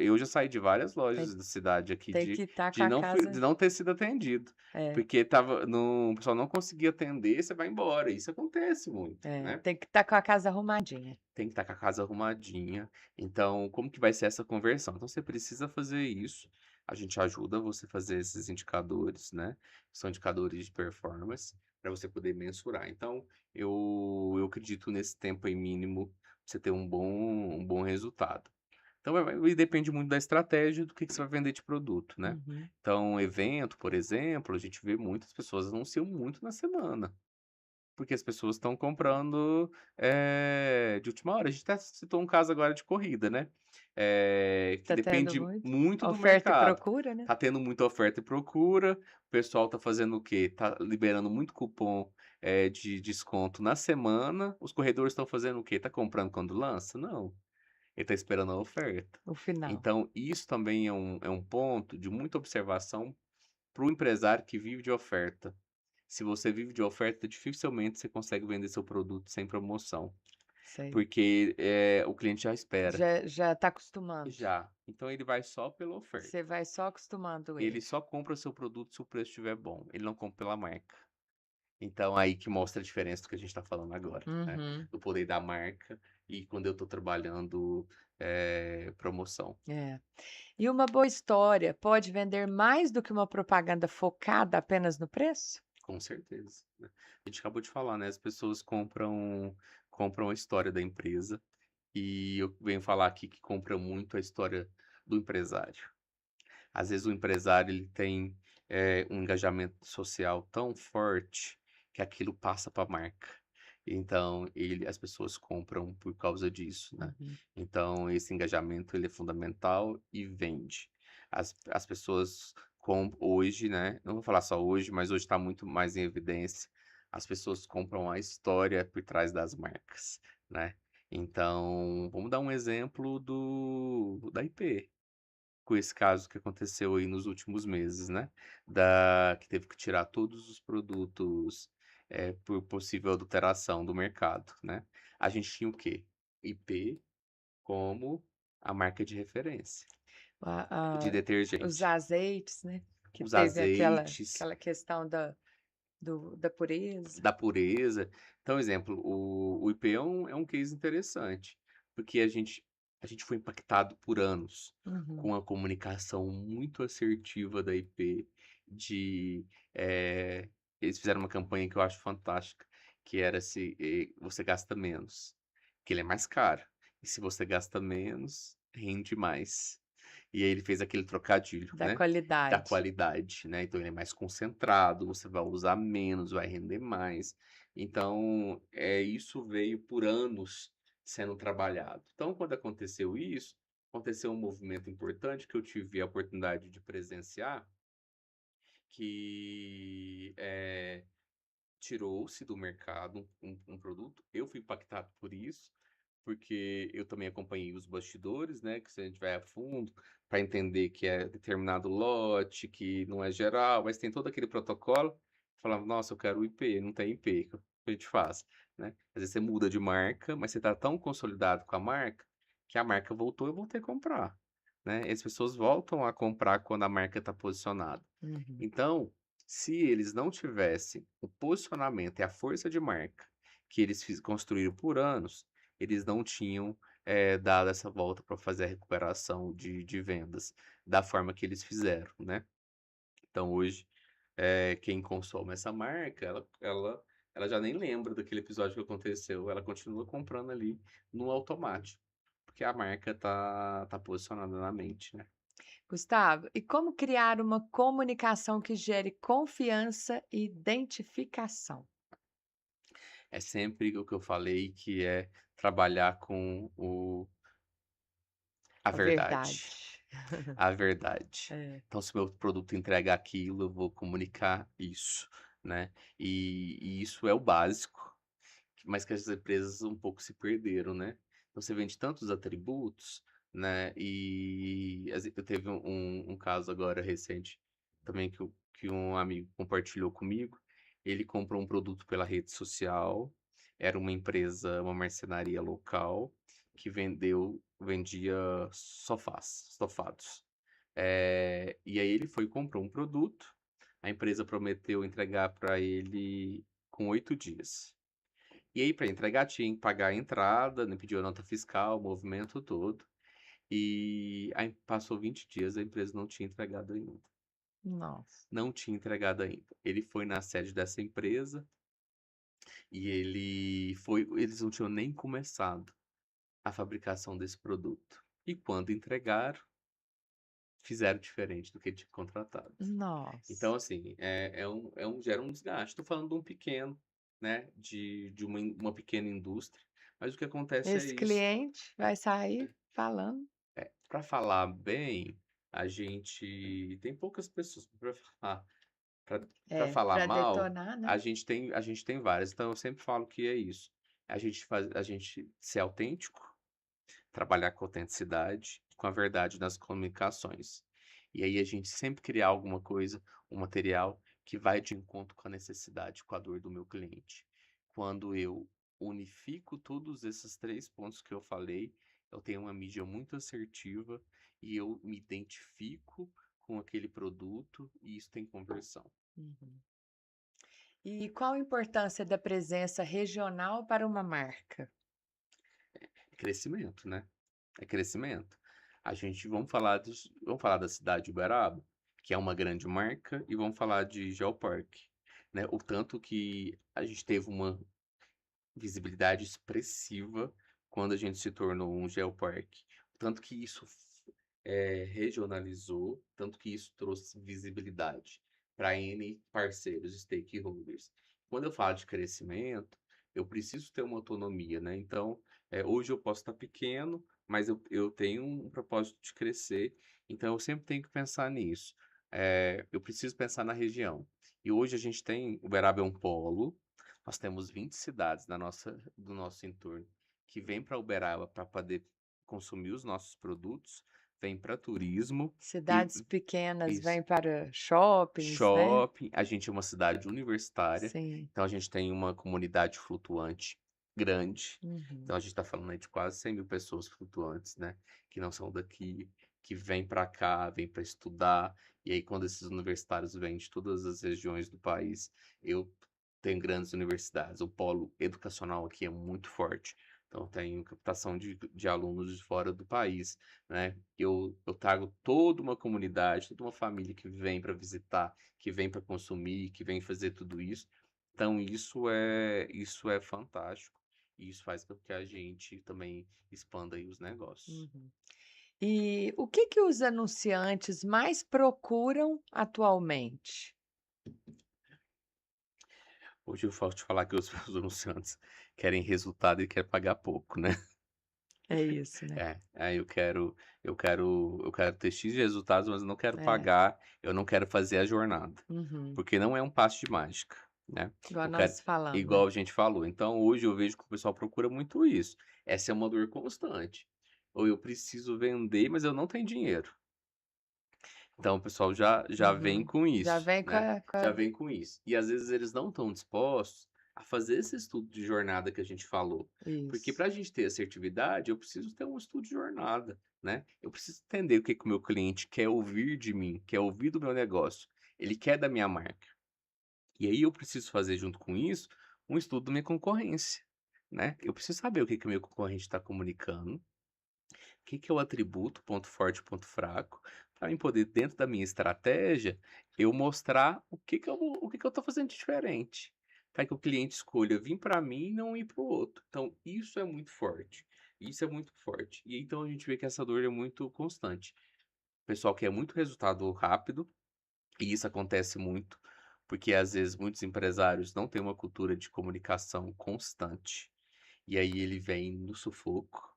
Speaker 3: Eu já saí de várias
Speaker 2: tem
Speaker 3: lojas da cidade aqui
Speaker 2: tem que estar com
Speaker 3: de
Speaker 2: a
Speaker 3: não de
Speaker 2: casa
Speaker 3: não ter sido atendido,
Speaker 2: é,
Speaker 3: porque estava o pessoal não conseguia atender, você vai embora, isso acontece muito, né.
Speaker 2: tem que estar com a casa arrumadinha.
Speaker 3: Tem que estar com a casa arrumadinha, então como que vai ser essa conversão? Então você precisa fazer isso, a gente ajuda você a fazer esses indicadores, né, são indicadores de performance, para você poder mensurar. Então eu acredito nesse tempo aí mínimo, pra você ter um bom resultado. Então e depende muito da estratégia do que você vai vender de produto, né.
Speaker 2: Uhum.
Speaker 3: Então evento, por exemplo, a gente vê muitas pessoas anunciam muito na semana, porque as pessoas estão comprando, de última hora. A gente até citou um caso agora de corrida, né, que
Speaker 2: Tá tendo
Speaker 3: depende
Speaker 2: muito.
Speaker 3: muito do
Speaker 2: Oferta e
Speaker 3: mercado.
Speaker 2: procura, né.
Speaker 3: Tá tendo muita oferta e procura, o pessoal tá fazendo o quê? Tá liberando muito cupom, de desconto na semana, os corredores estão fazendo o quê? Tá comprando quando lança? Não. Ele está esperando a oferta.
Speaker 2: O final.
Speaker 3: Então, isso também é um ponto de muita observação para o empresário que vive de oferta. Se você vive de oferta, dificilmente você consegue vender seu produto sem promoção,
Speaker 2: Sei.
Speaker 3: porque, o cliente já espera.
Speaker 2: Já tá acostumando.
Speaker 3: Já. Então ele vai só pela oferta.
Speaker 2: Você vai só acostumando
Speaker 3: Ele
Speaker 2: ele.
Speaker 3: só compra seu produto se o preço estiver bom, ele não compra pela marca. Então aí que mostra a diferença do que a gente está falando agora, né,
Speaker 2: Uhum.
Speaker 3: do poder da marca e quando eu estou trabalhando, promoção.
Speaker 2: É. E uma boa história pode vender mais do que uma propaganda focada apenas no preço?
Speaker 3: Com certeza, né. A gente acabou de falar, né, as pessoas compram a história da empresa, e eu venho falar aqui que compra muito a história do empresário. Às vezes o empresário ele tem, um engajamento social tão forte, que aquilo passa para a marca. Então as pessoas compram por causa disso, né.
Speaker 2: Uhum.
Speaker 3: Então esse engajamento ele é fundamental e vende. As pessoas hoje, né, não vou falar só hoje, mas hoje está muito mais em evidência, as pessoas compram a história por trás das marcas, né. Então, vamos dar um exemplo da IP, com esse caso que aconteceu aí nos últimos meses, né? Que teve que tirar todos os produtos por possível adulteração do mercado, né? A gente tinha o quê? IP como a marca de referência de
Speaker 2: Os
Speaker 3: detergente.
Speaker 2: azeites, né? Que
Speaker 3: Os
Speaker 2: teve
Speaker 3: azeites,
Speaker 2: aquela questão da pureza.
Speaker 3: da pureza. Então, exemplo, o IP é um case interessante, porque a gente foi impactado por anos
Speaker 2: Uhum.
Speaker 3: com a comunicação muito assertiva da IP, de, eles fizeram uma campanha que eu acho fantástica, que era se você gasta menos, que ele é mais caro, e se você gasta menos, rende mais. E aí ele fez aquele trocadilho,
Speaker 2: Da
Speaker 3: né, da
Speaker 2: qualidade.
Speaker 3: qualidade, né, então ele é mais concentrado, você vai usar menos, vai render mais. Então, isso veio por anos sendo trabalhado. Então, quando aconteceu isso, aconteceu um movimento importante que eu tive a oportunidade de presenciar, que, tirou-se do mercado um produto. Eu fui impactado por isso, porque eu também acompanhei os bastidores, né, que se a gente vai a fundo para entender que é determinado lote, que não é geral, mas tem todo aquele protocolo. Falava: "Nossa, eu quero o IP", não tem IP, o que a gente faz, né? Às vezes você muda de marca, mas você está tão consolidado com a marca, que a marca voltou, eu voltei a comprar, né? E as pessoas voltam a comprar quando a marca está posicionada.
Speaker 2: Uhum.
Speaker 3: Então, se eles não tivessem o posicionamento e a força de marca que eles construíram por anos, eles não tinham dado essa volta para fazer a recuperação de vendas da forma que eles fizeram, né? Então hoje, quem consome essa marca, ela já nem lembra daquele episódio que aconteceu, ela continua comprando ali no automático, porque a marca tá posicionada na mente, né?
Speaker 2: Gustavo, e como criar uma comunicação que gere confiança e identificação?
Speaker 3: É sempre o que eu falei, que é trabalhar com a
Speaker 2: A verdade.
Speaker 3: verdade. A verdade.
Speaker 2: É.
Speaker 3: Então, se o meu produto entrega aquilo, eu vou comunicar isso, né? E isso é o básico, mas que as empresas um pouco se perderam, né? Então, você vende tantos atributos, né? Eu teve um caso agora recente também que um amigo compartilhou comigo. Ele comprou um produto pela rede social, era uma empresa, uma marcenaria local, que vendia sofás, estofados. E aí ele foi e comprou um produto, a empresa prometeu entregar para ele com 8 dias. E aí, para entregar, tinha que pagar a entrada, né, pediu a nota fiscal, o movimento todo. E aí passou 20 dias, a empresa não tinha entregado ainda.
Speaker 2: Nossa.
Speaker 3: Não tinha entregado ainda. Ele foi na sede dessa empresa e eles não tinham nem começado a fabricação desse produto. E quando entregaram, fizeram diferente do que tinha contratado.
Speaker 2: Nossa.
Speaker 3: Então, assim, gera um desgaste. Estou falando de um pequeno, né, de uma pequena indústria, mas o que acontece é
Speaker 2: Esse
Speaker 3: isso.
Speaker 2: cliente vai sair falando.
Speaker 3: Para falar bem, a gente tem poucas pessoas para falar. Para
Speaker 2: É,
Speaker 3: falar
Speaker 2: para
Speaker 3: mal,
Speaker 2: detonar, né?
Speaker 3: a gente tem várias. Então eu sempre falo que é isso. A gente ser autêntico, trabalhar com autenticidade, com a verdade nas comunicações. E aí a gente sempre criar alguma coisa, um material que vai de encontro com a necessidade, com a dor do meu cliente. Quando eu unifico todos esses 3 pontos que eu falei, eu tenho uma mídia muito assertiva e eu me identifico com aquele produto e isso tem conversão.
Speaker 2: Uhum. E qual a importância da presença regional para uma marca?
Speaker 3: É crescimento, né? É crescimento. Vamos falar da cidade de Uberaba, que é uma grande marca, e vamos falar de Geoparque, né? O tanto que a gente teve uma visibilidade expressiva quando a gente se tornou um Geoparque. O tanto que isso regionalizou, tanto que isso trouxe visibilidade para N parceiros, stakeholders. Quando eu falo de crescimento, eu preciso ter uma autonomia, né? Então, hoje eu posso estar pequeno, mas eu tenho um propósito de crescer, então eu sempre tenho que pensar nisso. Eu preciso pensar na região. E hoje a gente Uberaba é um polo, nós temos 20 cidades do nosso entorno que vem para Uberaba para poder consumir os nossos produtos, vem para turismo e
Speaker 2: Cidades pequenas
Speaker 3: isso.
Speaker 2: vêm para shoppings, né?
Speaker 3: Shopping, a gente é uma cidade universitária,
Speaker 2: Sim.
Speaker 3: então a gente tem uma comunidade flutuante grande.
Speaker 2: Uhum.
Speaker 3: Então a gente está falando aí de quase 100.000 pessoas flutuantes, né? Que não são daqui, que vêm para cá, vêm para estudar. E aí, quando esses universitários vêm de todas as regiões do país, eu tenho grandes universidades. O polo educacional aqui é muito forte. Então, tenho captação de alunos de fora do país, né? Eu trago toda uma comunidade, toda uma família que vem para visitar, que vem para consumir, que vem fazer tudo isso. Então, isso é fantástico. E isso faz com que a gente também expanda aí os negócios.
Speaker 2: Uhum. E o que que os anunciantes mais procuram atualmente?
Speaker 3: Hoje eu vou te falar que os meus anunciantes querem resultado e querem pagar pouco, né?
Speaker 2: É isso, né?
Speaker 3: É, aí eu quero ter X resultados, mas eu não quero
Speaker 2: É.
Speaker 3: pagar, eu não quero fazer a jornada,
Speaker 2: Uhum.
Speaker 3: porque não é um passe de mágica, né?
Speaker 2: Igual
Speaker 3: Eu quero,
Speaker 2: nós falamos,
Speaker 3: igual
Speaker 2: né?
Speaker 3: a gente falou. Então hoje eu vejo que o pessoal procura muito isso. Essa é uma dor constante. Ou eu preciso vender, mas eu não tenho dinheiro. Então o pessoal já vem
Speaker 2: Uhum.
Speaker 3: com
Speaker 2: Já
Speaker 3: isso,
Speaker 2: vem com
Speaker 3: né?
Speaker 2: a
Speaker 3: Já vem com isso. E às vezes eles não estão dispostos a fazer esse estudo de jornada que a gente falou. Porque
Speaker 2: isso.
Speaker 3: para a gente ter assertividade, eu preciso ter um estudo de jornada, né? Eu preciso entender o que que o meu cliente quer ouvir de mim, quer ouvir do meu negócio. Ele quer da minha marca. E aí eu preciso fazer junto com isso um estudo da minha concorrência, né? Eu preciso saber o que que o meu concorrente está comunicando, o que que é o atributo, ponto forte, ponto fraco, para mim poder, dentro da minha estratégia, eu mostrar o que que eu estou fazendo de diferente, para que o cliente escolha vir para mim e não ir para o outro. Então, isso é muito forte. Isso é muito forte. E então a gente vê que essa dor é muito constante. O pessoal quer muito resultado rápido, e isso acontece muito, porque às vezes muitos empresários não têm uma cultura de comunicação constante. E aí ele vem no sufoco,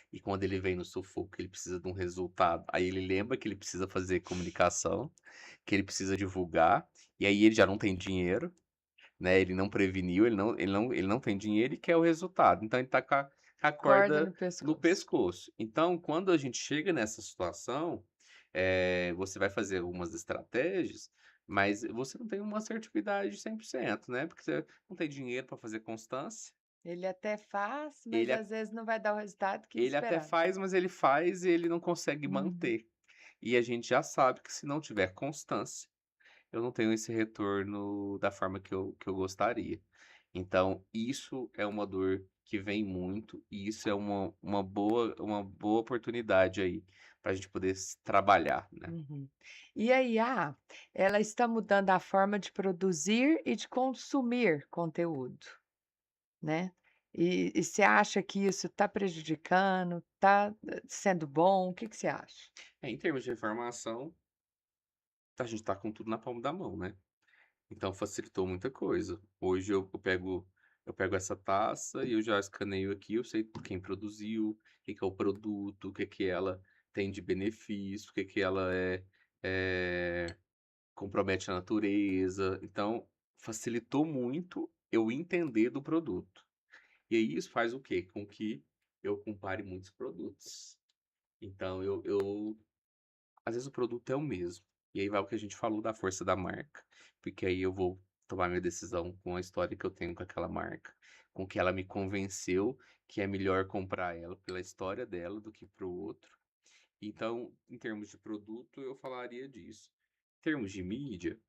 Speaker 3: e quando ele vem no sufoco, ele precisa de um resultado. Aí ele lembra que ele precisa fazer comunicação, que ele precisa divulgar, e aí ele já não tem dinheiro, né? Ele não preveniu, ele não tem dinheiro e quer o resultado. Então ele tá com a
Speaker 2: Corda
Speaker 3: corda
Speaker 2: no
Speaker 3: no
Speaker 2: pescoço.
Speaker 3: pescoço. Então, quando a gente chega nessa situação, você vai fazer algumas estratégias, mas você não tem uma assertividade 100%, né? Porque você não tem dinheiro para fazer constância.
Speaker 2: Ele até faz, mas
Speaker 3: Ele
Speaker 2: às vezes não vai dar o resultado que
Speaker 3: Ele até
Speaker 2: esperado.
Speaker 3: faz, mas ele faz e ele não consegue
Speaker 2: Uhum.
Speaker 3: manter. E a gente já sabe que se não tiver constância, eu não tenho esse retorno da forma que eu gostaria. Então, isso é uma dor que vem muito, e isso é uma boa oportunidade aí para a gente poder trabalhar, né?
Speaker 2: Uhum. E a IA, ela está mudando a forma de produzir e de consumir conteúdo, né? E você acha que isso está prejudicando, está sendo bom? O que que você acha?
Speaker 3: Em termos de informação, a gente está com tudo na palma da mão, né? Então facilitou muita coisa. Hoje eu pego essa taça e eu já escaneio aqui, eu sei quem produziu, o que que é o produto, o que que ela tem de benefício, o que que ela compromete a natureza. Então facilitou muito eu entender do produto. E aí isso faz o quê? Com que eu compare muitos produtos. Então às vezes o produto é o mesmo. E aí vai o que a gente falou da força da marca, porque aí eu vou tomar minha decisão com a história que eu tenho com aquela marca, com que ela me convenceu que é melhor comprar ela pela história dela do que para o outro. Então, em termos de produto, eu falaria disso. Em termos de mídia,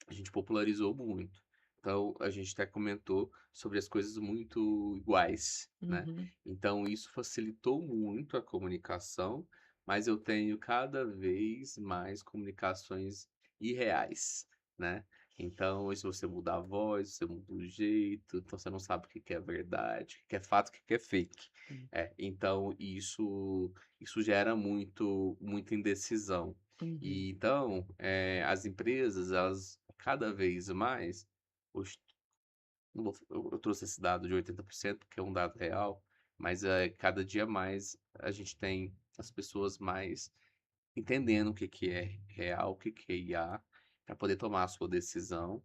Speaker 3: a gente popularizou muito. Então, a gente até comentou sobre as coisas muito iguais, né?
Speaker 2: Uhum.
Speaker 3: Então, isso facilitou muito a comunicação, mas eu tenho cada vez mais comunicações irreais, né? Então, se você mudar a voz, você muda o jeito, então você não sabe o que que é verdade, o que que é fato, o que que é fake.
Speaker 2: Sim.
Speaker 3: Então, isso gera muita indecisão.
Speaker 2: Uhum.
Speaker 3: E então, as empresas, elas cada vez mais, os não vou eu trouxe esse dado de 80%, que é um dado real, mas, cada dia mais a gente tem as pessoas mais entendendo o que que é real, o que que é IA, para poder tomar a sua decisão.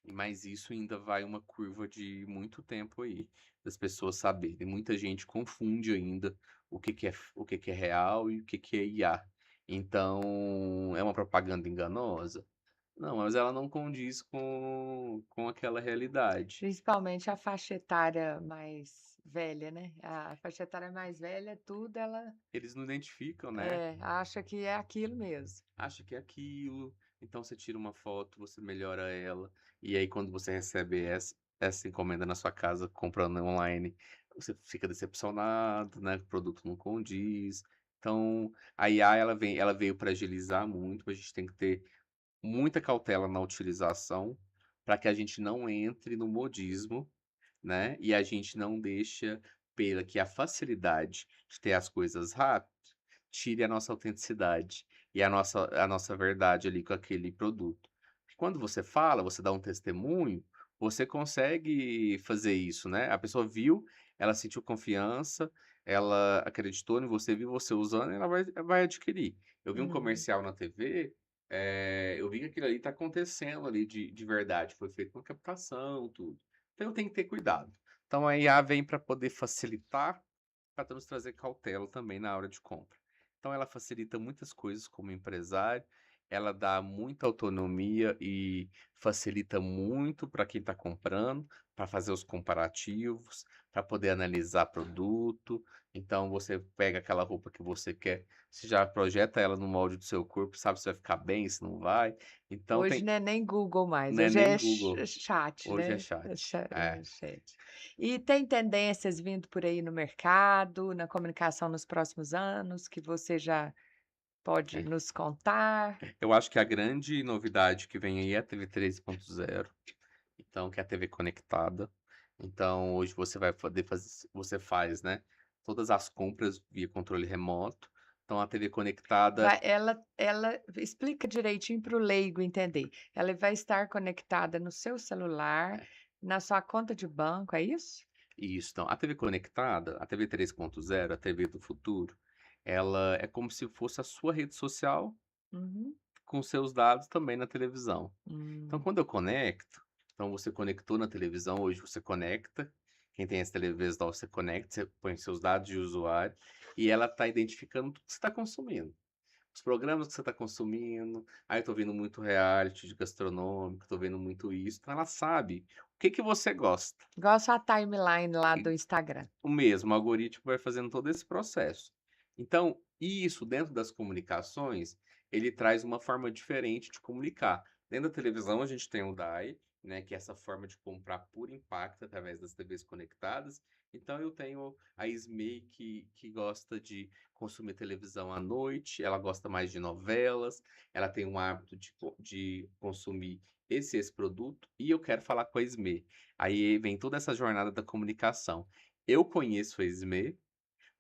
Speaker 3: Mas isso ainda vai uma curva de muito tempo aí, das pessoas saberem. Muita gente confunde ainda o que que é real e o que que é IA. Então, é uma propaganda enganosa? Não, mas ela não condiz com aquela realidade.
Speaker 2: Principalmente a faixa etária mais velha, né? A faixa etária mais velha, tudo ela
Speaker 3: Eles não identificam, né?
Speaker 2: acha que é aquilo mesmo.
Speaker 3: Acha que é aquilo, então você tira uma foto, você melhora ela, e aí quando você recebe essa encomenda na sua casa comprando online, você fica decepcionado, né, que o produto não condiz. Então, a IA ela veio para agilizar muito, a gente tem que ter muita cautela na utilização, para que a gente não entre no modismo, né, e a gente não deixa pela que a facilidade de ter as coisas rápido, tire a nossa autenticidade e a nossa verdade ali com aquele produto. Porque quando você fala, você dá um testemunho, você consegue fazer isso, né, a pessoa viu, ela sentiu confiança, ela acreditou em você, viu você usando, ela vai adquirir. Eu vi um
Speaker 2: Uhum.
Speaker 3: comercial na TV, eu vi que aquilo ali tá acontecendo ali de verdade, foi feito uma captação, tudo. Então eu tenho que ter cuidado. Então a IA vem para poder facilitar, para nos trazer cautela também na hora de compra. Então ela facilita muitas coisas como empresário, ela dá muita autonomia e facilita muito para quem está comprando, para fazer os comparativos, para poder analisar produto. Então você pega aquela roupa que você quer, você já projeta ela no molde do seu corpo, sabe se vai ficar bem, se não vai. Então
Speaker 2: Hoje
Speaker 3: tem,
Speaker 2: não é nem Google mais,
Speaker 3: não é
Speaker 2: hoje
Speaker 3: nem
Speaker 2: é
Speaker 3: Google,
Speaker 2: chat,
Speaker 3: hoje é
Speaker 2: né?
Speaker 3: chat. É.
Speaker 2: Chat. E tem tendências vindo por aí no mercado, na comunicação nos próximos anos, que você já pode
Speaker 3: É.
Speaker 2: nos contar?
Speaker 3: Eu acho que a grande novidade que vem aí é a TV 3.0, então, que é a TV conectada. Então, hoje você vai poder fazer, você faz, né, todas as compras via controle remoto. Então, a TV conectada,
Speaker 2: Ela explica direitinho para o leigo entender. Ela vai estar conectada no seu celular, na sua conta de banco, é isso?
Speaker 3: isso, então, a TV conectada, a TV 3.0, a TV do futuro, ela é como se fosse a sua rede social
Speaker 2: Uhum.
Speaker 3: com seus dados também na televisão. Então,
Speaker 2: Hum.
Speaker 3: quando eu conecto, então você conectou na televisão, hoje você conecta, quem tem essa televisão, você conecta, você põe seus dados de usuário e ela está identificando tudo que você está consumindo. Os programas que você está consumindo, aí eu tô vendo muito reality de gastronômico, tô vendo muito isso, então ela sabe o que que você gosta.
Speaker 2: Igual a sua timeline lá
Speaker 3: E
Speaker 2: do Instagram.
Speaker 3: o mesmo, o algoritmo vai fazendo todo esse processo. Então, isso dentro das comunicações, ele traz uma forma diferente de comunicar. Dentro da televisão, a gente tem o DAI, né, que é essa forma de comprar por impacto através das TVs conectadas. Então, eu tenho a Ismay que gosta de consumir televisão à noite, ela gosta mais de novelas, ela tem um hábito de consumir esse produto, e eu quero falar com a Ismay. Aí vem toda essa jornada da comunicação. Eu conheço a Esmê,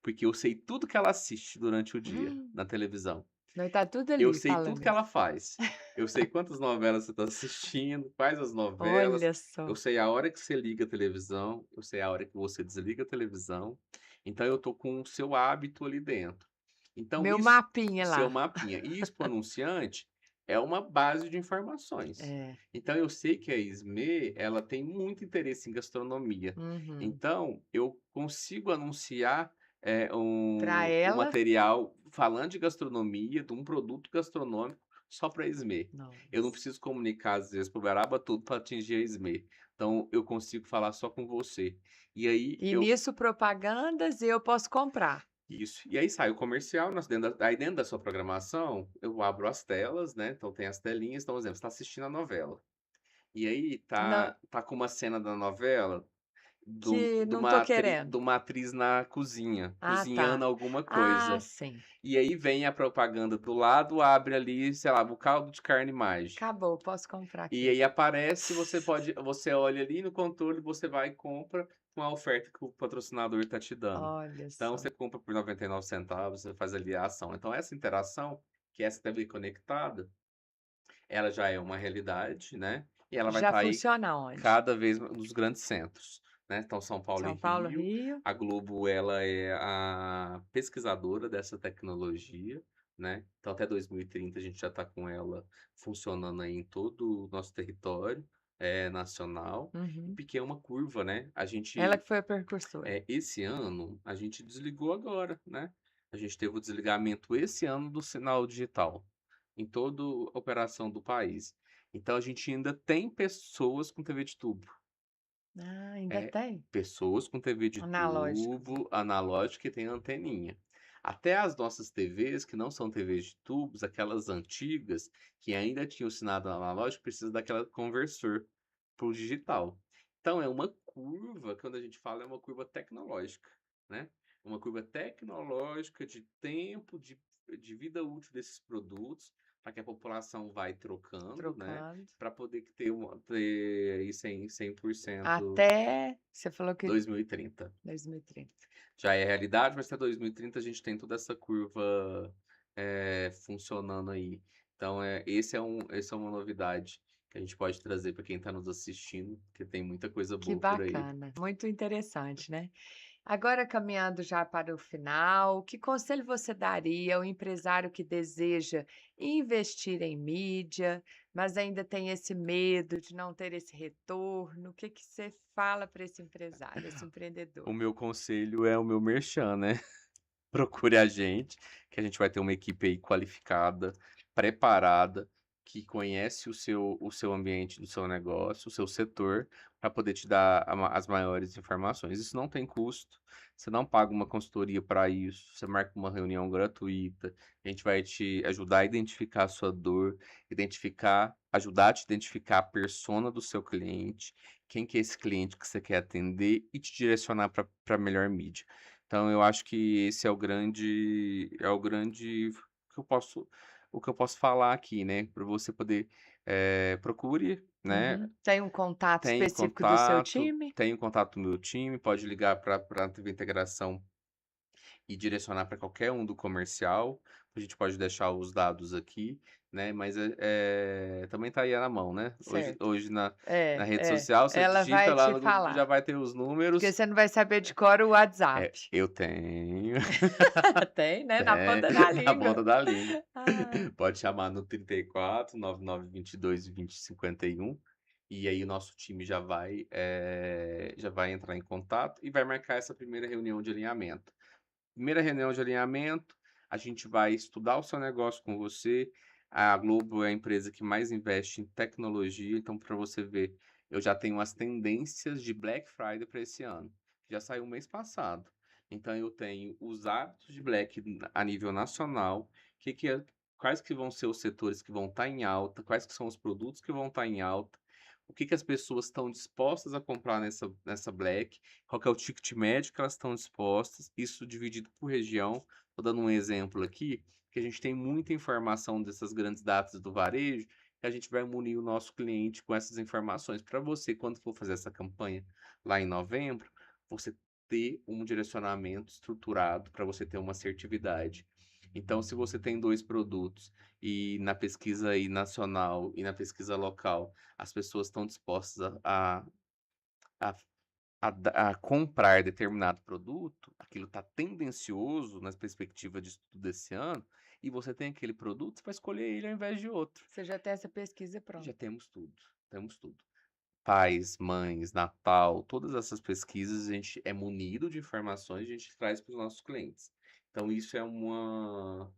Speaker 3: porque eu sei tudo que ela assiste durante o dia
Speaker 2: Hum.
Speaker 3: na televisão.
Speaker 2: Vai estar tudo
Speaker 3: Eu
Speaker 2: ali
Speaker 3: sei tudo
Speaker 2: falando
Speaker 3: que ela
Speaker 2: isso.
Speaker 3: faz. Eu sei quantas novelas você está assistindo, quais as novelas.
Speaker 2: Olha
Speaker 3: Eu
Speaker 2: só,
Speaker 3: sei a hora que você liga a televisão, eu sei a hora que você desliga a televisão. Então eu tô com o seu hábito ali dentro. Então
Speaker 2: meu
Speaker 3: isso,
Speaker 2: mapinha
Speaker 3: o seu
Speaker 2: lá.
Speaker 3: mapinha. E isso para o anunciante é uma base de informações.
Speaker 2: É.
Speaker 3: Então eu sei que a Ismê, ela tem muito interesse em gastronomia.
Speaker 2: Uhum.
Speaker 3: Então eu consigo anunciar
Speaker 2: Pra
Speaker 3: um
Speaker 2: ela
Speaker 3: material falando de gastronomia, de um produto gastronômico só para Esmê. Eu não
Speaker 2: nossa.
Speaker 3: preciso comunicar, às vezes, para o Uberaba tudo para atingir a Esmê. Então, eu consigo falar só com você. E aí,
Speaker 2: E nisso propagandas eu posso comprar.
Speaker 3: isso. E aí sai o comercial, aí dentro da sua programação, eu abro as telas, né? Então, tem as telinhas. Então, por exemplo, você está assistindo a novela. E aí,
Speaker 2: Não,
Speaker 3: tá com uma cena da novela
Speaker 2: que não tô
Speaker 3: de
Speaker 2: querendo.
Speaker 3: uma atriz na cozinha,
Speaker 2: Ah,
Speaker 3: cozinhando
Speaker 2: tá.
Speaker 3: alguma
Speaker 2: Ah,
Speaker 3: coisa.
Speaker 2: sim.
Speaker 3: E aí vem a propaganda do lado, abre ali, sei lá, o caldo de carne mágica.
Speaker 2: Acabou, posso comprar
Speaker 3: E
Speaker 2: aqui.
Speaker 3: aí aparece, você olha ali no controle, você vai e compra com a oferta que o patrocinador está te dando.
Speaker 2: Olha
Speaker 3: Então você
Speaker 2: só.
Speaker 3: compra por 99 centavos, você faz ali a ação. Então essa interação, que é essa TV conectada, ela já é uma realidade, né? E ela vai
Speaker 2: Já
Speaker 3: estar aí
Speaker 2: funciona onde?
Speaker 3: cada vez nos grandes centros, né? Então São Paulo e
Speaker 2: São Paulo,
Speaker 3: Rio.
Speaker 2: Rio.
Speaker 3: A Globo, ela é a pesquisadora dessa tecnologia, né? Então até 2030 a gente já está com ela funcionando aí em todo o nosso território, nacional e
Speaker 2: Uhum.
Speaker 3: piquei uma curva, né.
Speaker 2: Ela que foi a precursora.
Speaker 3: Esse ano a gente desligou agora, né. A gente teve o desligamento esse ano do sinal digital, em toda a operação do país. Então a gente ainda tem pessoas com TV de tubo.
Speaker 2: Ah, ainda
Speaker 3: É,
Speaker 2: tem?
Speaker 3: pessoas com TV de
Speaker 2: Analógico.
Speaker 3: tubo, analógica e tem anteninha. Até as nossas TVs, que não são TVs de tubos, aquelas antigas, que ainda tinham o sinal analógico, precisa daquela conversor para o digital. Então é uma curva, quando a gente fala, é uma curva tecnológica, né? Uma curva tecnológica de tempo de vida útil desses produtos, para que a população vai trocando, né?
Speaker 2: Trocando.
Speaker 3: Para poder ter aí 100%
Speaker 2: Até você falou que
Speaker 3: 2030.
Speaker 2: 2030.
Speaker 3: Já é realidade, mas até 2030 a gente tem toda essa curva, funcionando aí. Então, esse é uma novidade que a gente pode trazer para quem está nos assistindo, que tem muita coisa
Speaker 2: Que
Speaker 3: boa por aí.
Speaker 2: bacana, muito interessante, né. Agora caminhando já para o final, que conselho você daria ao empresário que deseja investir em mídia, mas ainda tem esse medo de não ter esse retorno? O que que você fala para esse empresário, esse
Speaker 3: O
Speaker 2: empreendedor?
Speaker 3: meu conselho é o meu merchan, né. Procure a gente, que a gente vai ter uma equipe aí qualificada, preparada, que conhece o seu ambiente do seu negócio, o seu setor, para poder te dar as maiores informações. Isso não tem custo, você não paga uma consultoria para isso, você marca uma reunião gratuita, a gente vai te ajudar a identificar a sua dor, ajudar a te identificar a persona do seu cliente, quem que é esse cliente que você quer atender e te direcionar para a melhor mídia. Então eu acho que esse é o grande que eu posso falar aqui, né, para você poder, procure, né,
Speaker 2: Uhum. Tem um contato
Speaker 3: tenha
Speaker 2: específico do seu
Speaker 3: contato
Speaker 2: time?
Speaker 3: tenha o contato do meu time, pode ligar para a TV Integração e direcionar para qualquer um do comercial, a gente pode deixar os dados aqui, né, mas, também tá aí na mão, né. Hoje
Speaker 2: Certo.
Speaker 3: hoje na
Speaker 2: É,
Speaker 3: rede
Speaker 2: é.
Speaker 3: social você
Speaker 2: Ela
Speaker 3: digita
Speaker 2: vai
Speaker 3: lá
Speaker 2: te
Speaker 3: no Google, já
Speaker 2: falar,
Speaker 3: vai ter os
Speaker 2: porque
Speaker 3: números.
Speaker 2: você não vai saber de cor o WhatsApp.
Speaker 3: Eu tenho.
Speaker 2: Tem, né, na
Speaker 3: Tem,
Speaker 2: ponta da
Speaker 3: na ponta
Speaker 2: língua.
Speaker 3: da língua.
Speaker 2: Ai.
Speaker 3: Pode chamar no 34 9922 2051, e aí o nosso time já vai entrar em contato e vai marcar essa primeira reunião de alinhamento. Primeira reunião de alinhamento, a gente vai estudar o seu negócio com você. A Globo é a empresa que mais investe em tecnologia, então para você ver, eu já tenho as tendências de Black Friday para esse ano. Já saiu mês passado. Então eu tenho os hábitos de Black a nível nacional, quais que vão ser os setores que vão estar em alta, quais que são os produtos que vão estar em alta, o que que as pessoas estão dispostas a comprar nessa Black, qual que é o ticket médio que elas estão dispostas, isso dividido por região. Estou dando um exemplo aqui, que a gente tem muita informação dessas grandes datas do varejo, que a gente vai munir o nosso cliente com essas informações. Para você, quando for fazer essa campanha lá em novembro, você ter um direcionamento estruturado para você ter uma assertividade. Então, se você tem 2 produtos e na pesquisa aí nacional e na pesquisa local, as pessoas estão dispostas a a comprar determinado produto, aquilo está tendencioso nas perspectivas de estudo desse ano, e você tem aquele produto, você vai escolher ele ao invés de outro.
Speaker 2: Você já tem essa pesquisa
Speaker 3: Já
Speaker 2: pronta.
Speaker 3: temos tudo, temos tudo. Pais, mães, Natal, todas essas pesquisas a gente é munido de informações, a gente traz para os nossos clientes. Então isso é uma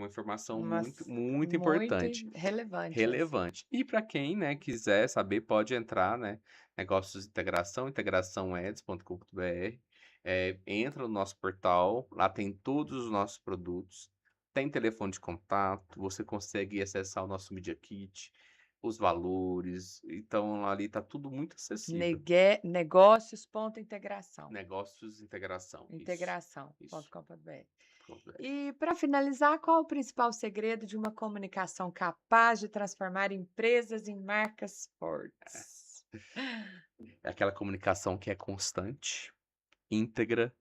Speaker 3: informação muito,
Speaker 2: Mas
Speaker 3: muito
Speaker 2: muito
Speaker 3: importante.
Speaker 2: relevante essa.
Speaker 3: Relevante. E para quem, né, quiser saber, pode entrar, né, negócios de integração, integraçãoeds.com.br, entra no nosso portal, lá tem todos os nossos produtos, tem telefone de contato, você consegue acessar o nosso Media Kit, os valores, então ali tá tudo muito acessível.
Speaker 2: Negócios ponto integração.
Speaker 3: Negócios integração, isso.
Speaker 2: Integração.com.br.
Speaker 3: Pronto,
Speaker 2: E para finalizar, qual o principal segredo de uma comunicação capaz de transformar empresas em marcas fortes?
Speaker 3: é aquela comunicação que é constante, íntegra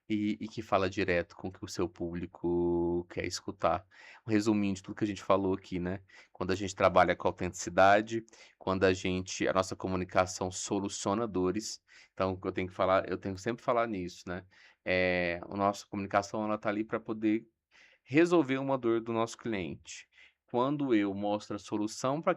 Speaker 3: e que fala direto com o que o seu público quer escutar. Um resuminho de tudo que a gente falou aqui, né? Quando a gente trabalha com autenticidade, quando a nossa comunicação soluciona dores. Então, eu tenho que sempre falar nisso, né? A nossa comunicação ela tá ali para poder resolver uma dor do nosso cliente. quando eu mostro a solução para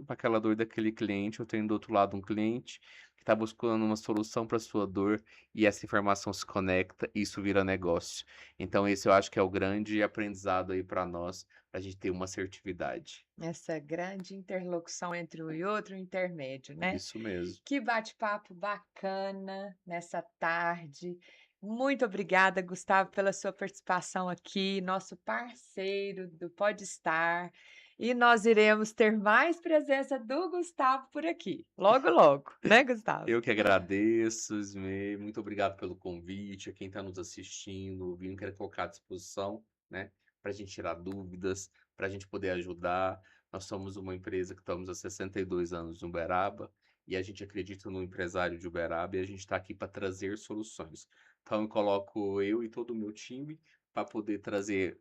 Speaker 3: aquela dor daquele cliente, eu tenho do outro lado um cliente que está buscando uma solução para sua dor e essa informação se conecta e isso vira negócio. Então esse eu acho que é o grande aprendizado aí para nós, para a gente ter uma assertividade.
Speaker 2: Essa grande interlocução entre um e outro intermédio, né?
Speaker 3: Isso mesmo.
Speaker 2: Que bate-papo bacana nessa tarde. Muito obrigada, Gustavo, pela sua participação aqui, nosso parceiro do Pode Estar. E nós iremos ter mais presença do Gustavo por aqui, logo, logo, né, Gustavo?
Speaker 3: Eu que agradeço, Ismê, muito obrigado pelo convite, a quem está nos assistindo, ouvindo, quero colocar à disposição, né, para a gente tirar dúvidas, para a gente poder ajudar. Nós somos uma empresa que estamos há 62 anos no Uberaba e a gente acredita no empresário de Uberaba e a gente está aqui para trazer soluções. Então eu coloco eu e todo o meu time para poder trazer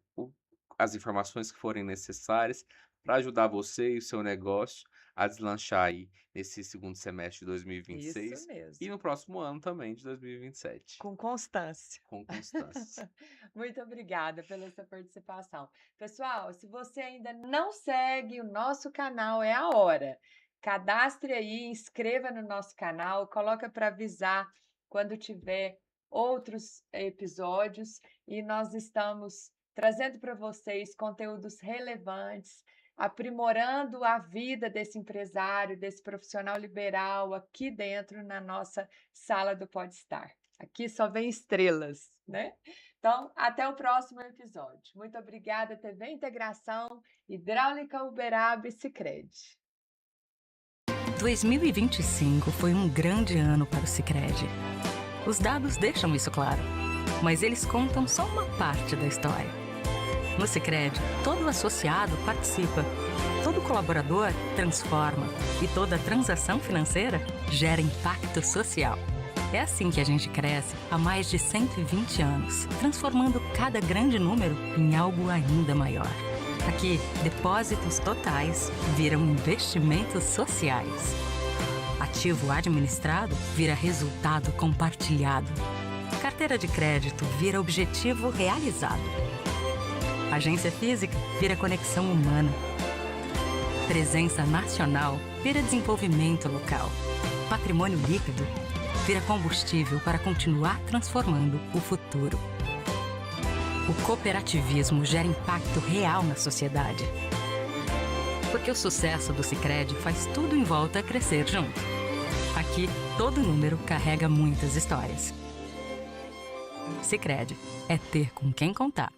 Speaker 3: as informações que forem necessárias para ajudar você e o seu negócio a deslanchar aí nesse segundo semestre de 2026
Speaker 2: Isso mesmo.
Speaker 3: e no próximo ano também de 2027,
Speaker 2: Com constância.
Speaker 3: com constância.
Speaker 2: Muito obrigada pela sua participação. Pessoal, se você ainda não segue o nosso canal, é a hora. Cadastre aí, inscreva no nosso canal, coloca para avisar quando tiver outros episódios e nós estamos trazendo para vocês conteúdos relevantes, aprimorando a vida desse empresário, desse profissional liberal aqui dentro na nossa sala do Pode Estar. Aqui só vem estrelas, né? Então, até o próximo episódio. Muito obrigada, TV Integração, Hidráulica Uberaba e Sicredi.
Speaker 1: 2025 foi um grande ano para o Sicredi. Os dados deixam isso claro, mas eles contam só uma parte da história. No Sicredi, todo associado participa, todo colaborador transforma e toda transação financeira gera impacto social. É assim que a gente cresce há mais de 120 anos, transformando cada grande número em algo ainda maior. Aqui, depósitos totais viram investimentos sociais. Ativo administrado vira resultado compartilhado. Carteira de crédito vira objetivo realizado. Agência física vira conexão humana. Presença nacional vira desenvolvimento local. Patrimônio líquido vira combustível para continuar transformando o futuro. O cooperativismo gera impacto real na sociedade. Porque o sucesso do Sicredi faz tudo em volta crescer junto. Aqui, todo número carrega muitas histórias. Sicredi é ter com quem contar.